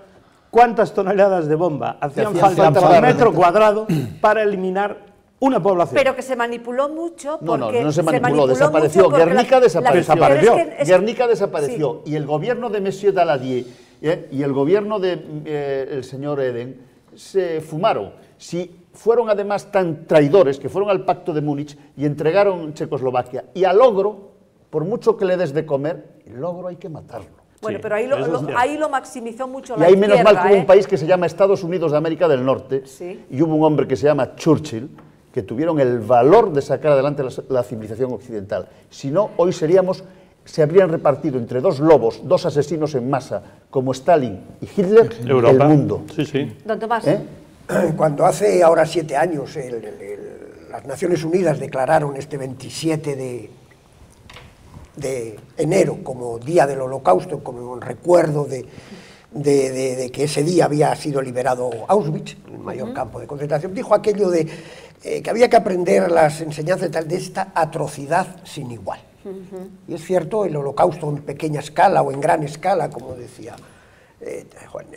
cuántas toneladas de bomba hacían falta por metro cuadrado para eliminar una población. Pero que se manipuló mucho porque... No se manipuló, desapareció. Guernica desapareció. Guernica desapareció. Y el gobierno de Monsieur Daladier y el gobierno del señor Eden se fumaron. Si fueron además tan traidores que fueron al Pacto de Múnich y entregaron Checoslovaquia, y al ogro, por mucho que le des de comer, el ogro hay que matarlo. Bueno, pero ahí lo maximizó mucho la izquierda. Y ahí menos mal que hubo un país que se llama Estados Unidos de América del Norte, y hubo un hombre que se llama Churchill, que tuvieron el valor de sacar adelante la civilización occidental. Si no, hoy se habrían repartido entre dos lobos, dos asesinos en masa, como Stalin y Hitler, el mundo. Don Tomás. Cuando hace ahora 7 años las Naciones Unidas declararon este 27 de enero como Día del Holocausto, como un recuerdo de que ese día había sido liberado Auschwitz, el mayor campo de concentración, dijo aquello de que había que aprender las enseñanzas de esta atrocidad sin igual. Y es cierto, el Holocausto en pequeña escala o en gran escala, como decía Juan,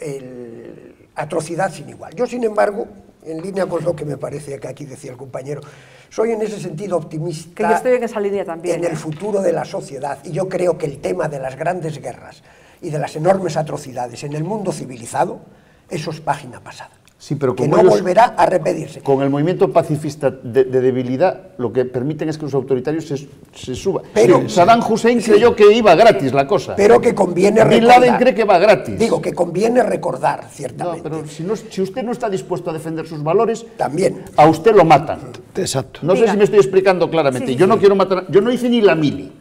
atrocidad sin igual. Yo, sin embargo, en línea con lo que me parece que aquí decía el compañero, soy en ese sentido optimista. Que yo estoy en esa línea también. En el futuro de la sociedad, y yo creo que el tema de las grandes guerras y de las enormes atrocidades en el mundo civilizado, eso es página pasada. Sí, pero que no volverá a repetirse. Con el movimiento pacifista de debilidad, lo que permiten es que los autoritarios se suban. Pero Saddam Hussein creyó que iba gratis la cosa. Pero que conviene recordar. Bin Laden cree que va gratis. Digo, que conviene recordar, ciertamente. No, pero si usted no está dispuesto a defender sus valores, también a usted lo matan. Exacto. No sé si me estoy explicando claramente. Yo no quiero matar, yo no hice ni la mili.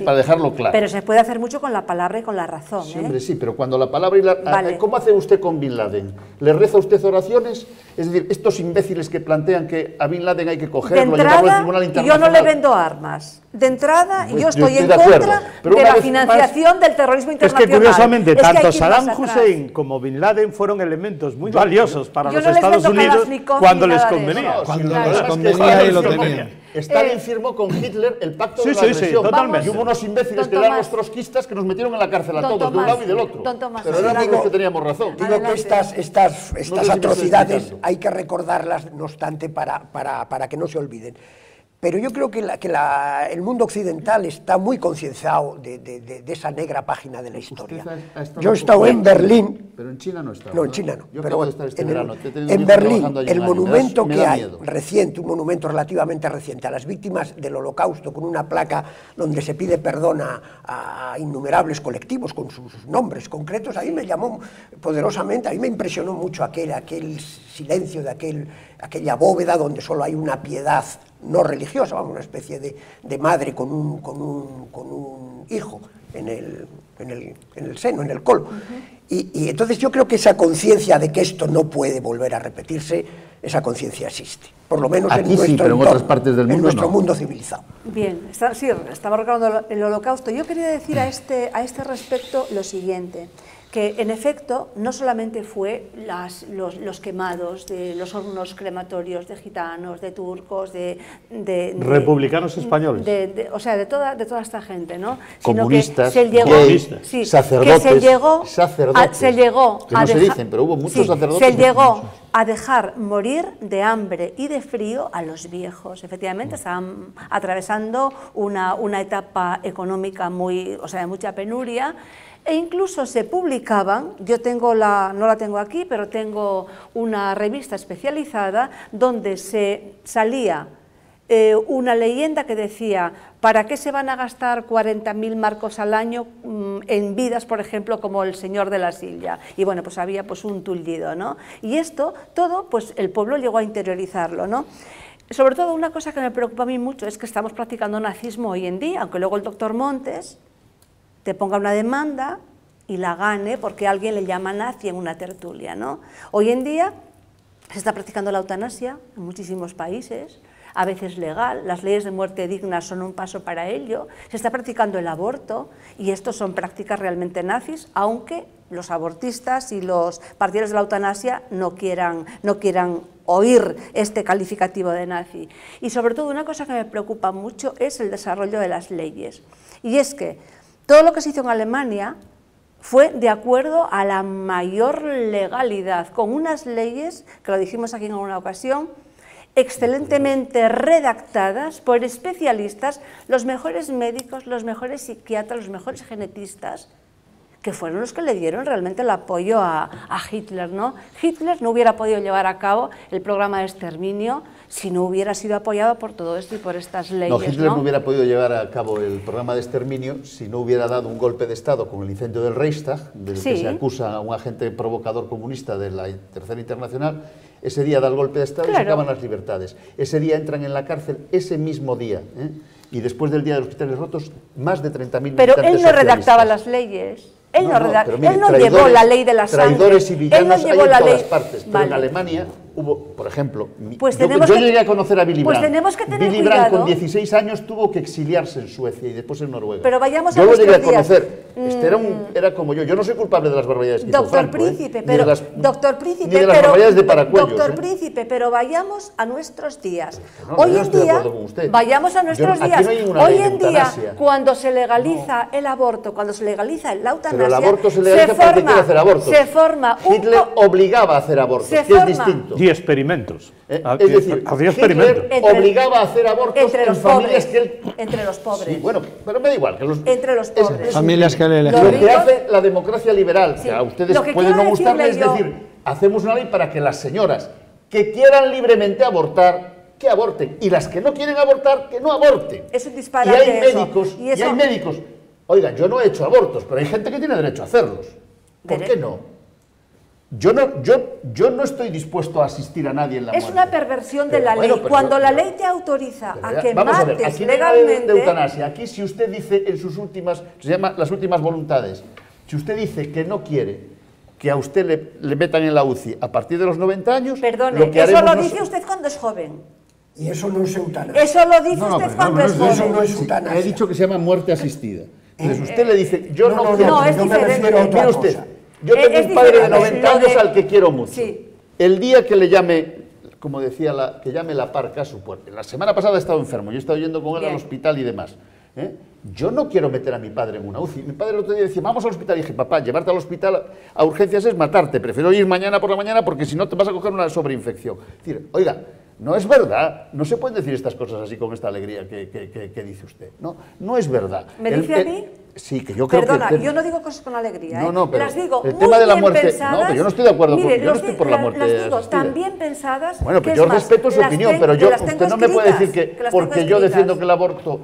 Para dejarlo claro. Pero se puede hacer mucho con la palabra y con la razón. Sí, hombre, sí, pero cuando la palabra y la... Vale. ¿Cómo hace usted con Bin Laden? ¿Le reza usted oraciones? Es decir, estos imbéciles que plantean que a Bin Laden hay que cogerlo, llevarlo al Tribunal Internacional... Yo no le vendo armas. De entrada, pues yo estoy en contra de la financiación del terrorismo internacional. Es que, curiosamente, tanto Saddam Hussein como Bin Laden fueron elementos muy valiosos para los Estados Unidos cuando les convenía. Cuando les convenía y lo tenían. Stalin firmó con Hitler el pacto de la agresión. Sí, totalmente. Y hubo unos imbéciles que eran los trotskistas que nos metieron en la cárcel a todos, de un lado y del otro. Pero eran amigos que teníamos razón. Digo que estas atrocidades hay que recordarlas, no obstante, para que no se olviden. Pero yo creo que el mundo occidental está muy concienciado de esa negra página de la historia. Yo he estado en Berlín. Pero en China no he estado. No, en China no. Yo acabo de estar este verano. En Berlín, el monumento que hay, reciente, un monumento relativamente reciente, a las víctimas del Holocausto, con una placa donde se pide perdón a innumerables colectivos con sus nombres concretos, a mí me llamó poderosamente, a mí me impresionó mucho aquel silencio de aquella bóveda donde solo hay una piedad no religiosa, vamos, una especie de madre con un hijo en el seno, en el colo. Y entonces yo creo que esa conciencia de que esto no puede volver a repetirse, esa conciencia existe, por lo menos aquí en nuestro pero entorno, en otras partes del mundo, en nuestro mundo civilizado. Bien, sí, estamos recordando el Holocausto. Yo quería decir a este respecto lo siguiente, que en efecto no solamente fue los quemados de los hornos crematorios de gitanos, de turcos, de republicanos españoles, o sea, de toda esta gente, ¿no? Comunistas, sino que sacerdotes, se llegó que no se dicen, pero hubo muchos sacerdotes. Se llegó a dejar morir de hambre y de frío a los viejos. Efectivamente, estaban atravesando una etapa económica de mucha penuria. E incluso se publicaban, yo no la tengo aquí, pero tengo una revista especializada donde se salía una leyenda que decía, ¿para qué se van a gastar 40.000 marcos al año en vidas, por ejemplo, como el señor de la Silla? Y bueno, pues había un tullido, ¿no? Y esto, todo, pues el pueblo llegó a interiorizarlo, ¿no? Sobre todo, una cosa que me preocupa a mí mucho es que estamos practicando nazismo hoy en día, aunque luego el doctor Montes te ponga una demanda y la gane porque alguien le llama nazi en una tertulia, ¿no? Hoy en día se está practicando la eutanasia en muchísimos países, a veces legal, las leyes de muerte digna son un paso para ello, se está practicando el aborto y estos son prácticas realmente nazis, aunque los abortistas y los partidarios de la eutanasia no quieran oír este calificativo de nazi. Y sobre todo una cosa que me preocupa mucho es el desarrollo de las leyes, y es que todo lo que se hizo en Alemania fue de acuerdo a la mayor legalidad, con unas leyes, que lo dijimos aquí en alguna ocasión, excelentemente redactadas por especialistas, los mejores médicos, los mejores psiquiatras, los mejores genetistas, que fueron los que le dieron realmente el apoyo a Hitler, ¿no? Hitler no hubiera podido llevar a cabo el programa de exterminio si no hubiera sido apoyado por todo esto y por estas leyes. No, Hitler no hubiera podido llevar a cabo el programa de exterminio si no hubiera dado un golpe de Estado con el incendio del Reichstag, del que se acusa a un agente provocador comunista de la Tercera Internacional. Ese día da el golpe de Estado y se acaban las libertades. Ese día entran en la cárcel, ese mismo día, y después del Día de los Cristales Rotos, más de 30.000 militantes socialistas. Pero él no redactaba las leyes. Él no llevó la ley de la sangre. Traidores y villanos hay en todas partes, pero en Alemania por ejemplo, pues yo llegué a conocer a Billy Brandt. Pues tenemos que tener Billy Brandt cuidado. con 16 años tuvo que exiliarse en Suecia y después en Noruega. Pero vayamos yo a lo llegué a nuestros días. conocer. Era como yo. Yo no soy culpable de las barbaridades que hizo Doctor Franco, Príncipe, ni pero de las, Doctor Príncipe, ni de las pero barbaridades de Paracuellos. Doctor Príncipe, pero vayamos a nuestros días. No, Hoy yo no en estoy de día, acuerdo con usted. vayamos a nuestros aquí días. no hay ninguna Hoy ley de en día, eutanasia. cuando se legaliza el aborto, cuando se legaliza la eutanasia, Pero el aborto se legaliza para el que quiere hacer abortos. se forma Hitler obligaba a hacer abortos, que es distinto. Y experimentos. Es decir, hacía experimentos. Hitler obligaba a hacer abortos entre en los familias pobres, que él... entre los pobres. Sí, bueno, pero me da igual. Que entre los pobres. Familias que le elegían. Lo que hace la democracia liberal, que a ustedes Lo que puede no quiero gustarles, es decirle decir, hacemos una ley para que las señoras que quieran libremente abortar, que aborten, y las que no quieren abortar, que no aborten. Es un disparate Y hay médicos, oigan, yo no he hecho abortos, pero hay gente que tiene derecho a hacerlos. ¿Por qué no? Yo no estoy dispuesto a asistir a nadie en la muerte. Es una perversión de la ley. Cuando la ley te autoriza a que vamos a ver, mates aquí no hay legalmente... de eutanasia. Aquí si usted dice en sus últimas, se llama las últimas voluntades, si usted dice que no quiere que a usted le metan en la UCI a partir de los 90 años... Perdone, lo que eso lo dice usted cuando es joven. Y eso no es eutanasia. Eso lo dice usted cuando es joven. Eso no es eutanasia. He dicho que se llama muerte asistida. Entonces usted le dice, yo no quiero... No, es diferente. Mire usted, yo tengo un padre de 90 años al que quiero mucho. Sí. El día que le llame, como decía, que llame la parca a su puerta. La semana pasada he estado enfermo, yo he estado yendo con él al hospital y demás. Yo no quiero meter a mi padre en una UCI. Mi padre el otro día decía, vamos al hospital. Y dije, papá, llevarte al hospital a urgencias es matarte. Prefiero ir mañana por la mañana porque si no te vas a coger una sobreinfección. Es decir, oiga, no es verdad. No se pueden decir estas cosas así con esta alegría que dice usted. No es verdad. ¿Me dice a mí? Sí, que yo creo Perdona, que... yo no digo cosas con alegría. No, pero las digo el muy tema de la bien muerte... pensadas. No, pero yo no estoy de acuerdo Mire, yo no estoy por la muerte las digo asistida. tan bien pensadas. Bueno, que pero yo es más, respeto su opinión, pero usted no me puede decir que porque yo defiendo que el aborto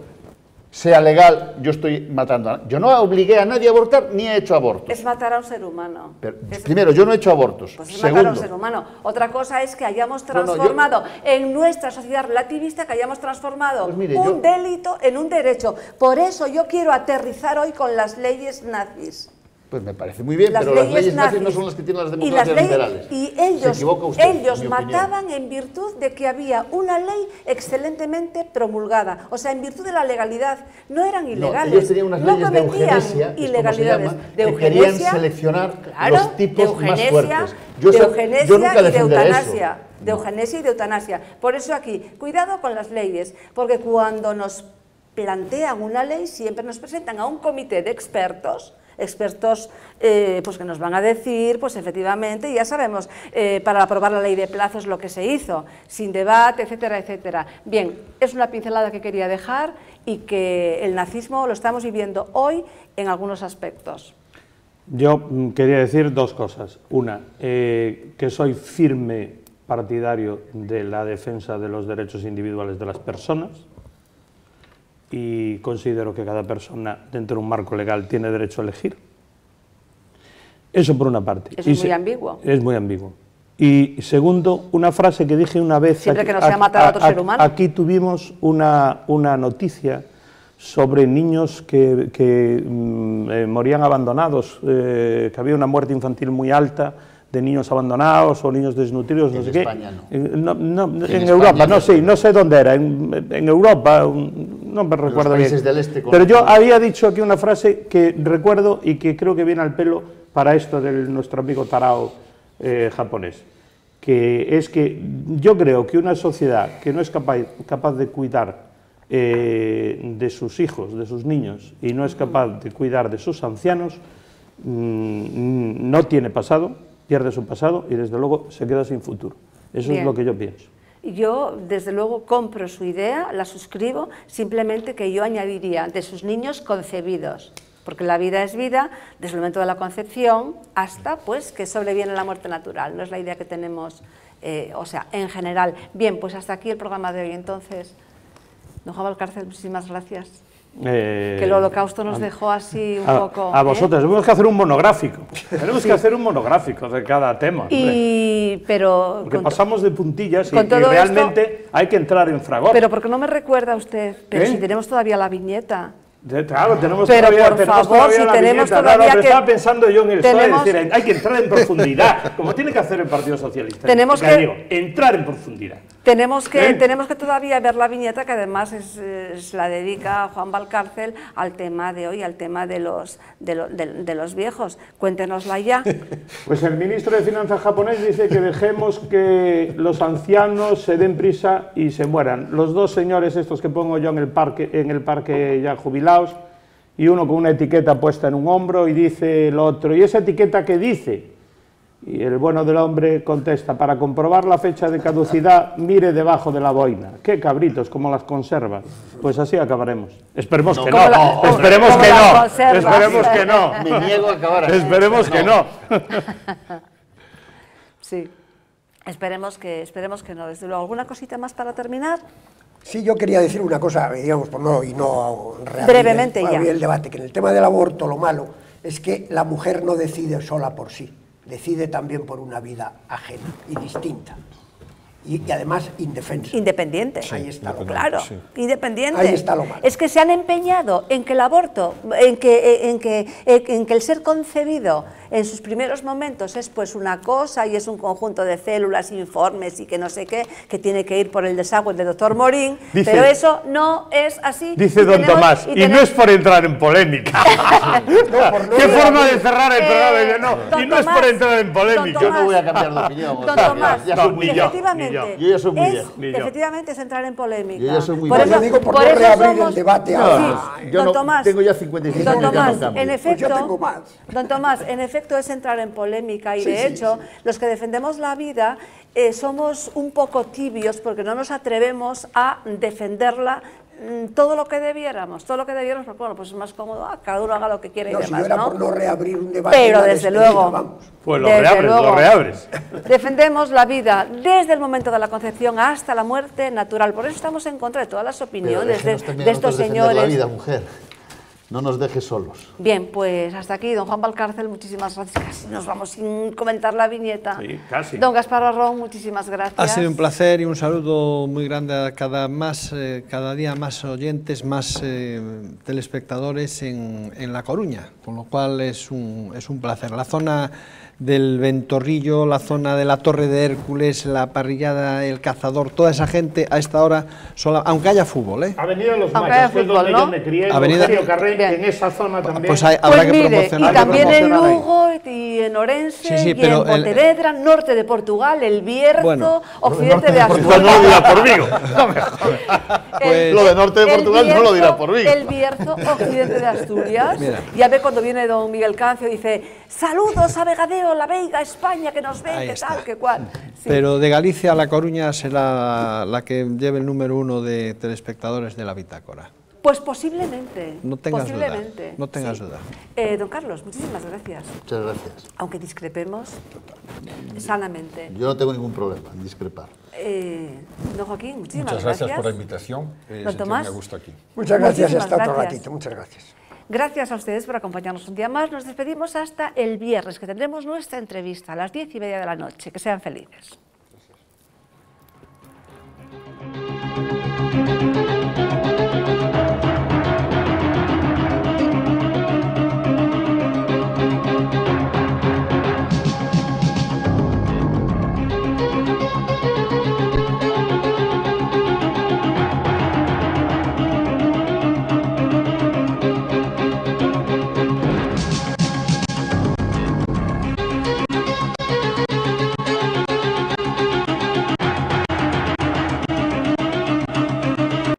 sea legal, yo estoy matando a... Yo no obligué a nadie a abortar, ni he hecho abortos. Es matar a un ser humano. Primero, yo no he hecho abortos. Pues es Segundo, matar a un ser humano. Otra cosa es que hayamos transformado en nuestra sociedad relativista, que hayamos transformado un delito en un derecho. Por eso yo quiero aterrizar hoy con las leyes nazis. Pues me parece muy bien, pero las leyes nazis no son las que tienen las democracias liberales. Y ellos, se equivoca usted, ellos mataban en virtud de que había una ley excelentemente promulgada, o sea, en virtud de la legalidad. No eran ilegales. Ellos tenían unas leyes de eugenesia, ilegalidades. Que querían seleccionar los tipos más fuertes. Yo nunca defenderé eso. De eugenesia y de eutanasia. Por eso aquí, cuidado con las leyes, porque cuando nos plantean una ley siempre nos presentan a un comité de expertos pues que nos van a decir, pues efectivamente, ya sabemos, para aprobar la ley de plazos lo que se hizo, sin debate, etcétera, etcétera. Bien, es una pincelada que quería dejar y que el nazismo lo estamos viviendo hoy en algunos aspectos. Yo quería decir dos cosas. Una, que soy firme partidario de la defensa de los derechos individuales de las personas, y considero que cada persona dentro de un marco legal tiene derecho a elegir. Eso por una parte. Eso es muy ambiguo. Es muy ambiguo. Y segundo, una frase que dije una vez... Siempre que no sea matar a otro ser humano. Aquí tuvimos una noticia sobre niños que morían abandonados, que había una muerte infantil muy alta de niños abandonados o niños desnutridos, no sé qué. En España no. En Europa, no sé dónde era, en Europa, no me recuerdo bien. Países del este. Pero yo había dicho aquí una frase que recuerdo y que creo que viene al pelo para esto de nuestro amigo tarao japonés, que es que yo creo que una sociedad que no es capaz de cuidar de sus hijos, de sus niños, y no es capaz de cuidar de sus ancianos, no tiene pasado, pierde su pasado y desde luego se queda sin futuro. Eso es lo que yo pienso. Yo desde luego compro su idea, la suscribo, simplemente que yo añadiría de sus niños concebidos, porque la vida es vida desde el momento de la concepción hasta pues que sobreviene la muerte natural, no es la idea que tenemos, o sea, en general. Bien, pues hasta aquí el programa de hoy entonces. Don Juan Valcárcel, muchísimas gracias. Que el holocausto nos dejó así un poco... A vosotros, tenemos que hacer un monográfico. Tenemos que hacer un monográfico de cada tema. Pero porque pasamos de puntillas y realmente hay que entrar en fragor. Pero porque no me recuerda usted, pero si tenemos todavía la viñeta... Claro, tenemos pero todavía, por favor, si la tenemos viñeta. todavía pero que... estaba pensando yo en el PSOE, tenemos... es decir, hay que entrar en profundidad, como tiene que hacer el Partido Socialista. Tenemos que... digo, entrar en profundidad. Tenemos que todavía ver la viñeta, que además la dedica Juan Valcárcel al tema de hoy, al tema de los viejos. Cuéntenosla ya. Pues el ministro de Finanzas japonés dice que dejemos que los ancianos se den prisa y se mueran. Los dos señores estos que pongo yo en el parque ya jubilados, y uno con una etiqueta puesta en un hombro y dice el otro, ¿y esa etiqueta qué dice? Y el bueno del hombre contesta, para comprobar la fecha de caducidad, mire debajo de la boina. ¡Qué cabritos, como las conservas! Pues así acabaremos. Esperemos que no. Esperemos que no. Esperemos que no. Me niego a acabar así. Esperemos que no. Sí. Esperemos que no. Desde luego, ¿alguna cosita más para terminar? Sí, yo quería decir una cosa, digamos, no brevemente ya. El debate, que en el tema del aborto lo malo es que la mujer no decide sola por sí. Decide también por una vida ajena y distinta. Y además indefensa. Independiente. Sí, ahí está lo malo. Claro, sí. Independiente. Ahí está lo malo. Es que se han empeñado en que el aborto, en que el ser concebido en sus primeros momentos es pues una cosa y es un conjunto de células, informes y que no sé qué, que tiene que ir por el desagüe del doctor Morín, pero eso no es así. Dice don Tomás, y no es por entrar en polémica. ¿Qué forma de cerrar el programa? Y no es por entrar en polémica. Yo no voy a cambiar de opinión. Don Tomás, efectivamente, yo ya soy muy viejo. Efectivamente es entrar en polémica. Yo ya soy muy viejo. Por eso digo, por no reabrir el debate ahora. Don Tomás, tengo ya 55 años. Don Tomás, en efecto, Don Tomás, en efecto es entrar en polémica y de hecho los que defendemos la vida somos un poco tibios porque no nos atrevemos a defenderla todo lo que debiéramos, porque bueno, pues es más cómodo, cada uno haga lo que quiere y demás, si yo era por no reabrir un debate. Pero desde luego, pues lo reabres. Defendemos la vida desde el momento de la concepción hasta la muerte natural, por eso estamos en contra de todas las opiniones de estos señores. La vida, mujer. No nos dejes solos. Bien, pues hasta aquí, don Juan Valcárcel, muchísimas gracias. Casi nos vamos sin comentar la viñeta. Sí, casi. Don Gaspar Barrón, muchísimas gracias. Ha sido un placer y un saludo muy grande a cada día más oyentes, más telespectadores en La Coruña, con lo cual es un placer. La zona del Ventorrillo, la zona de la Torre de Hércules, la Parrillada, el Cazador, toda esa gente a esta hora, aunque haya fútbol, Avenida Los Mayos, que es donde yo me crié, Rogelio Carré, en esa zona también. Pues habrá que promocionar. Y también en Lugo, y en Orense, y en Pontevedra, norte de Portugal, El Bierzo, occidente de Asturias. No lo dirá por Vigo. Lo de norte de Portugal no lo dirá por Vigo. El Bierzo, occidente de Asturias. Ya ve cuando viene don Miguel Cancio, dice, saludos a Vegadeo, La Veiga, España, que nos ven, que tal, que cual. Sí. Pero de Galicia a La Coruña será la que lleve el número 1 de telespectadores de la Bitácora. Pues posiblemente. No tengas duda. No tengas duda. Don Carlos, muchísimas gracias. Muchas gracias. Aunque discrepemos sanamente. Yo no tengo ningún problema en discrepar. Don Joaquín, muchísimas gracias. Muchas gracias por la invitación. Don Tomás. Me gusta aquí. Muchas gracias y hasta otro ratito. Muchas gracias. Gracias a ustedes por acompañarnos un día más. Nos despedimos hasta el viernes, que tendremos nuestra entrevista a las 10:30 de la noche. Que sean felices.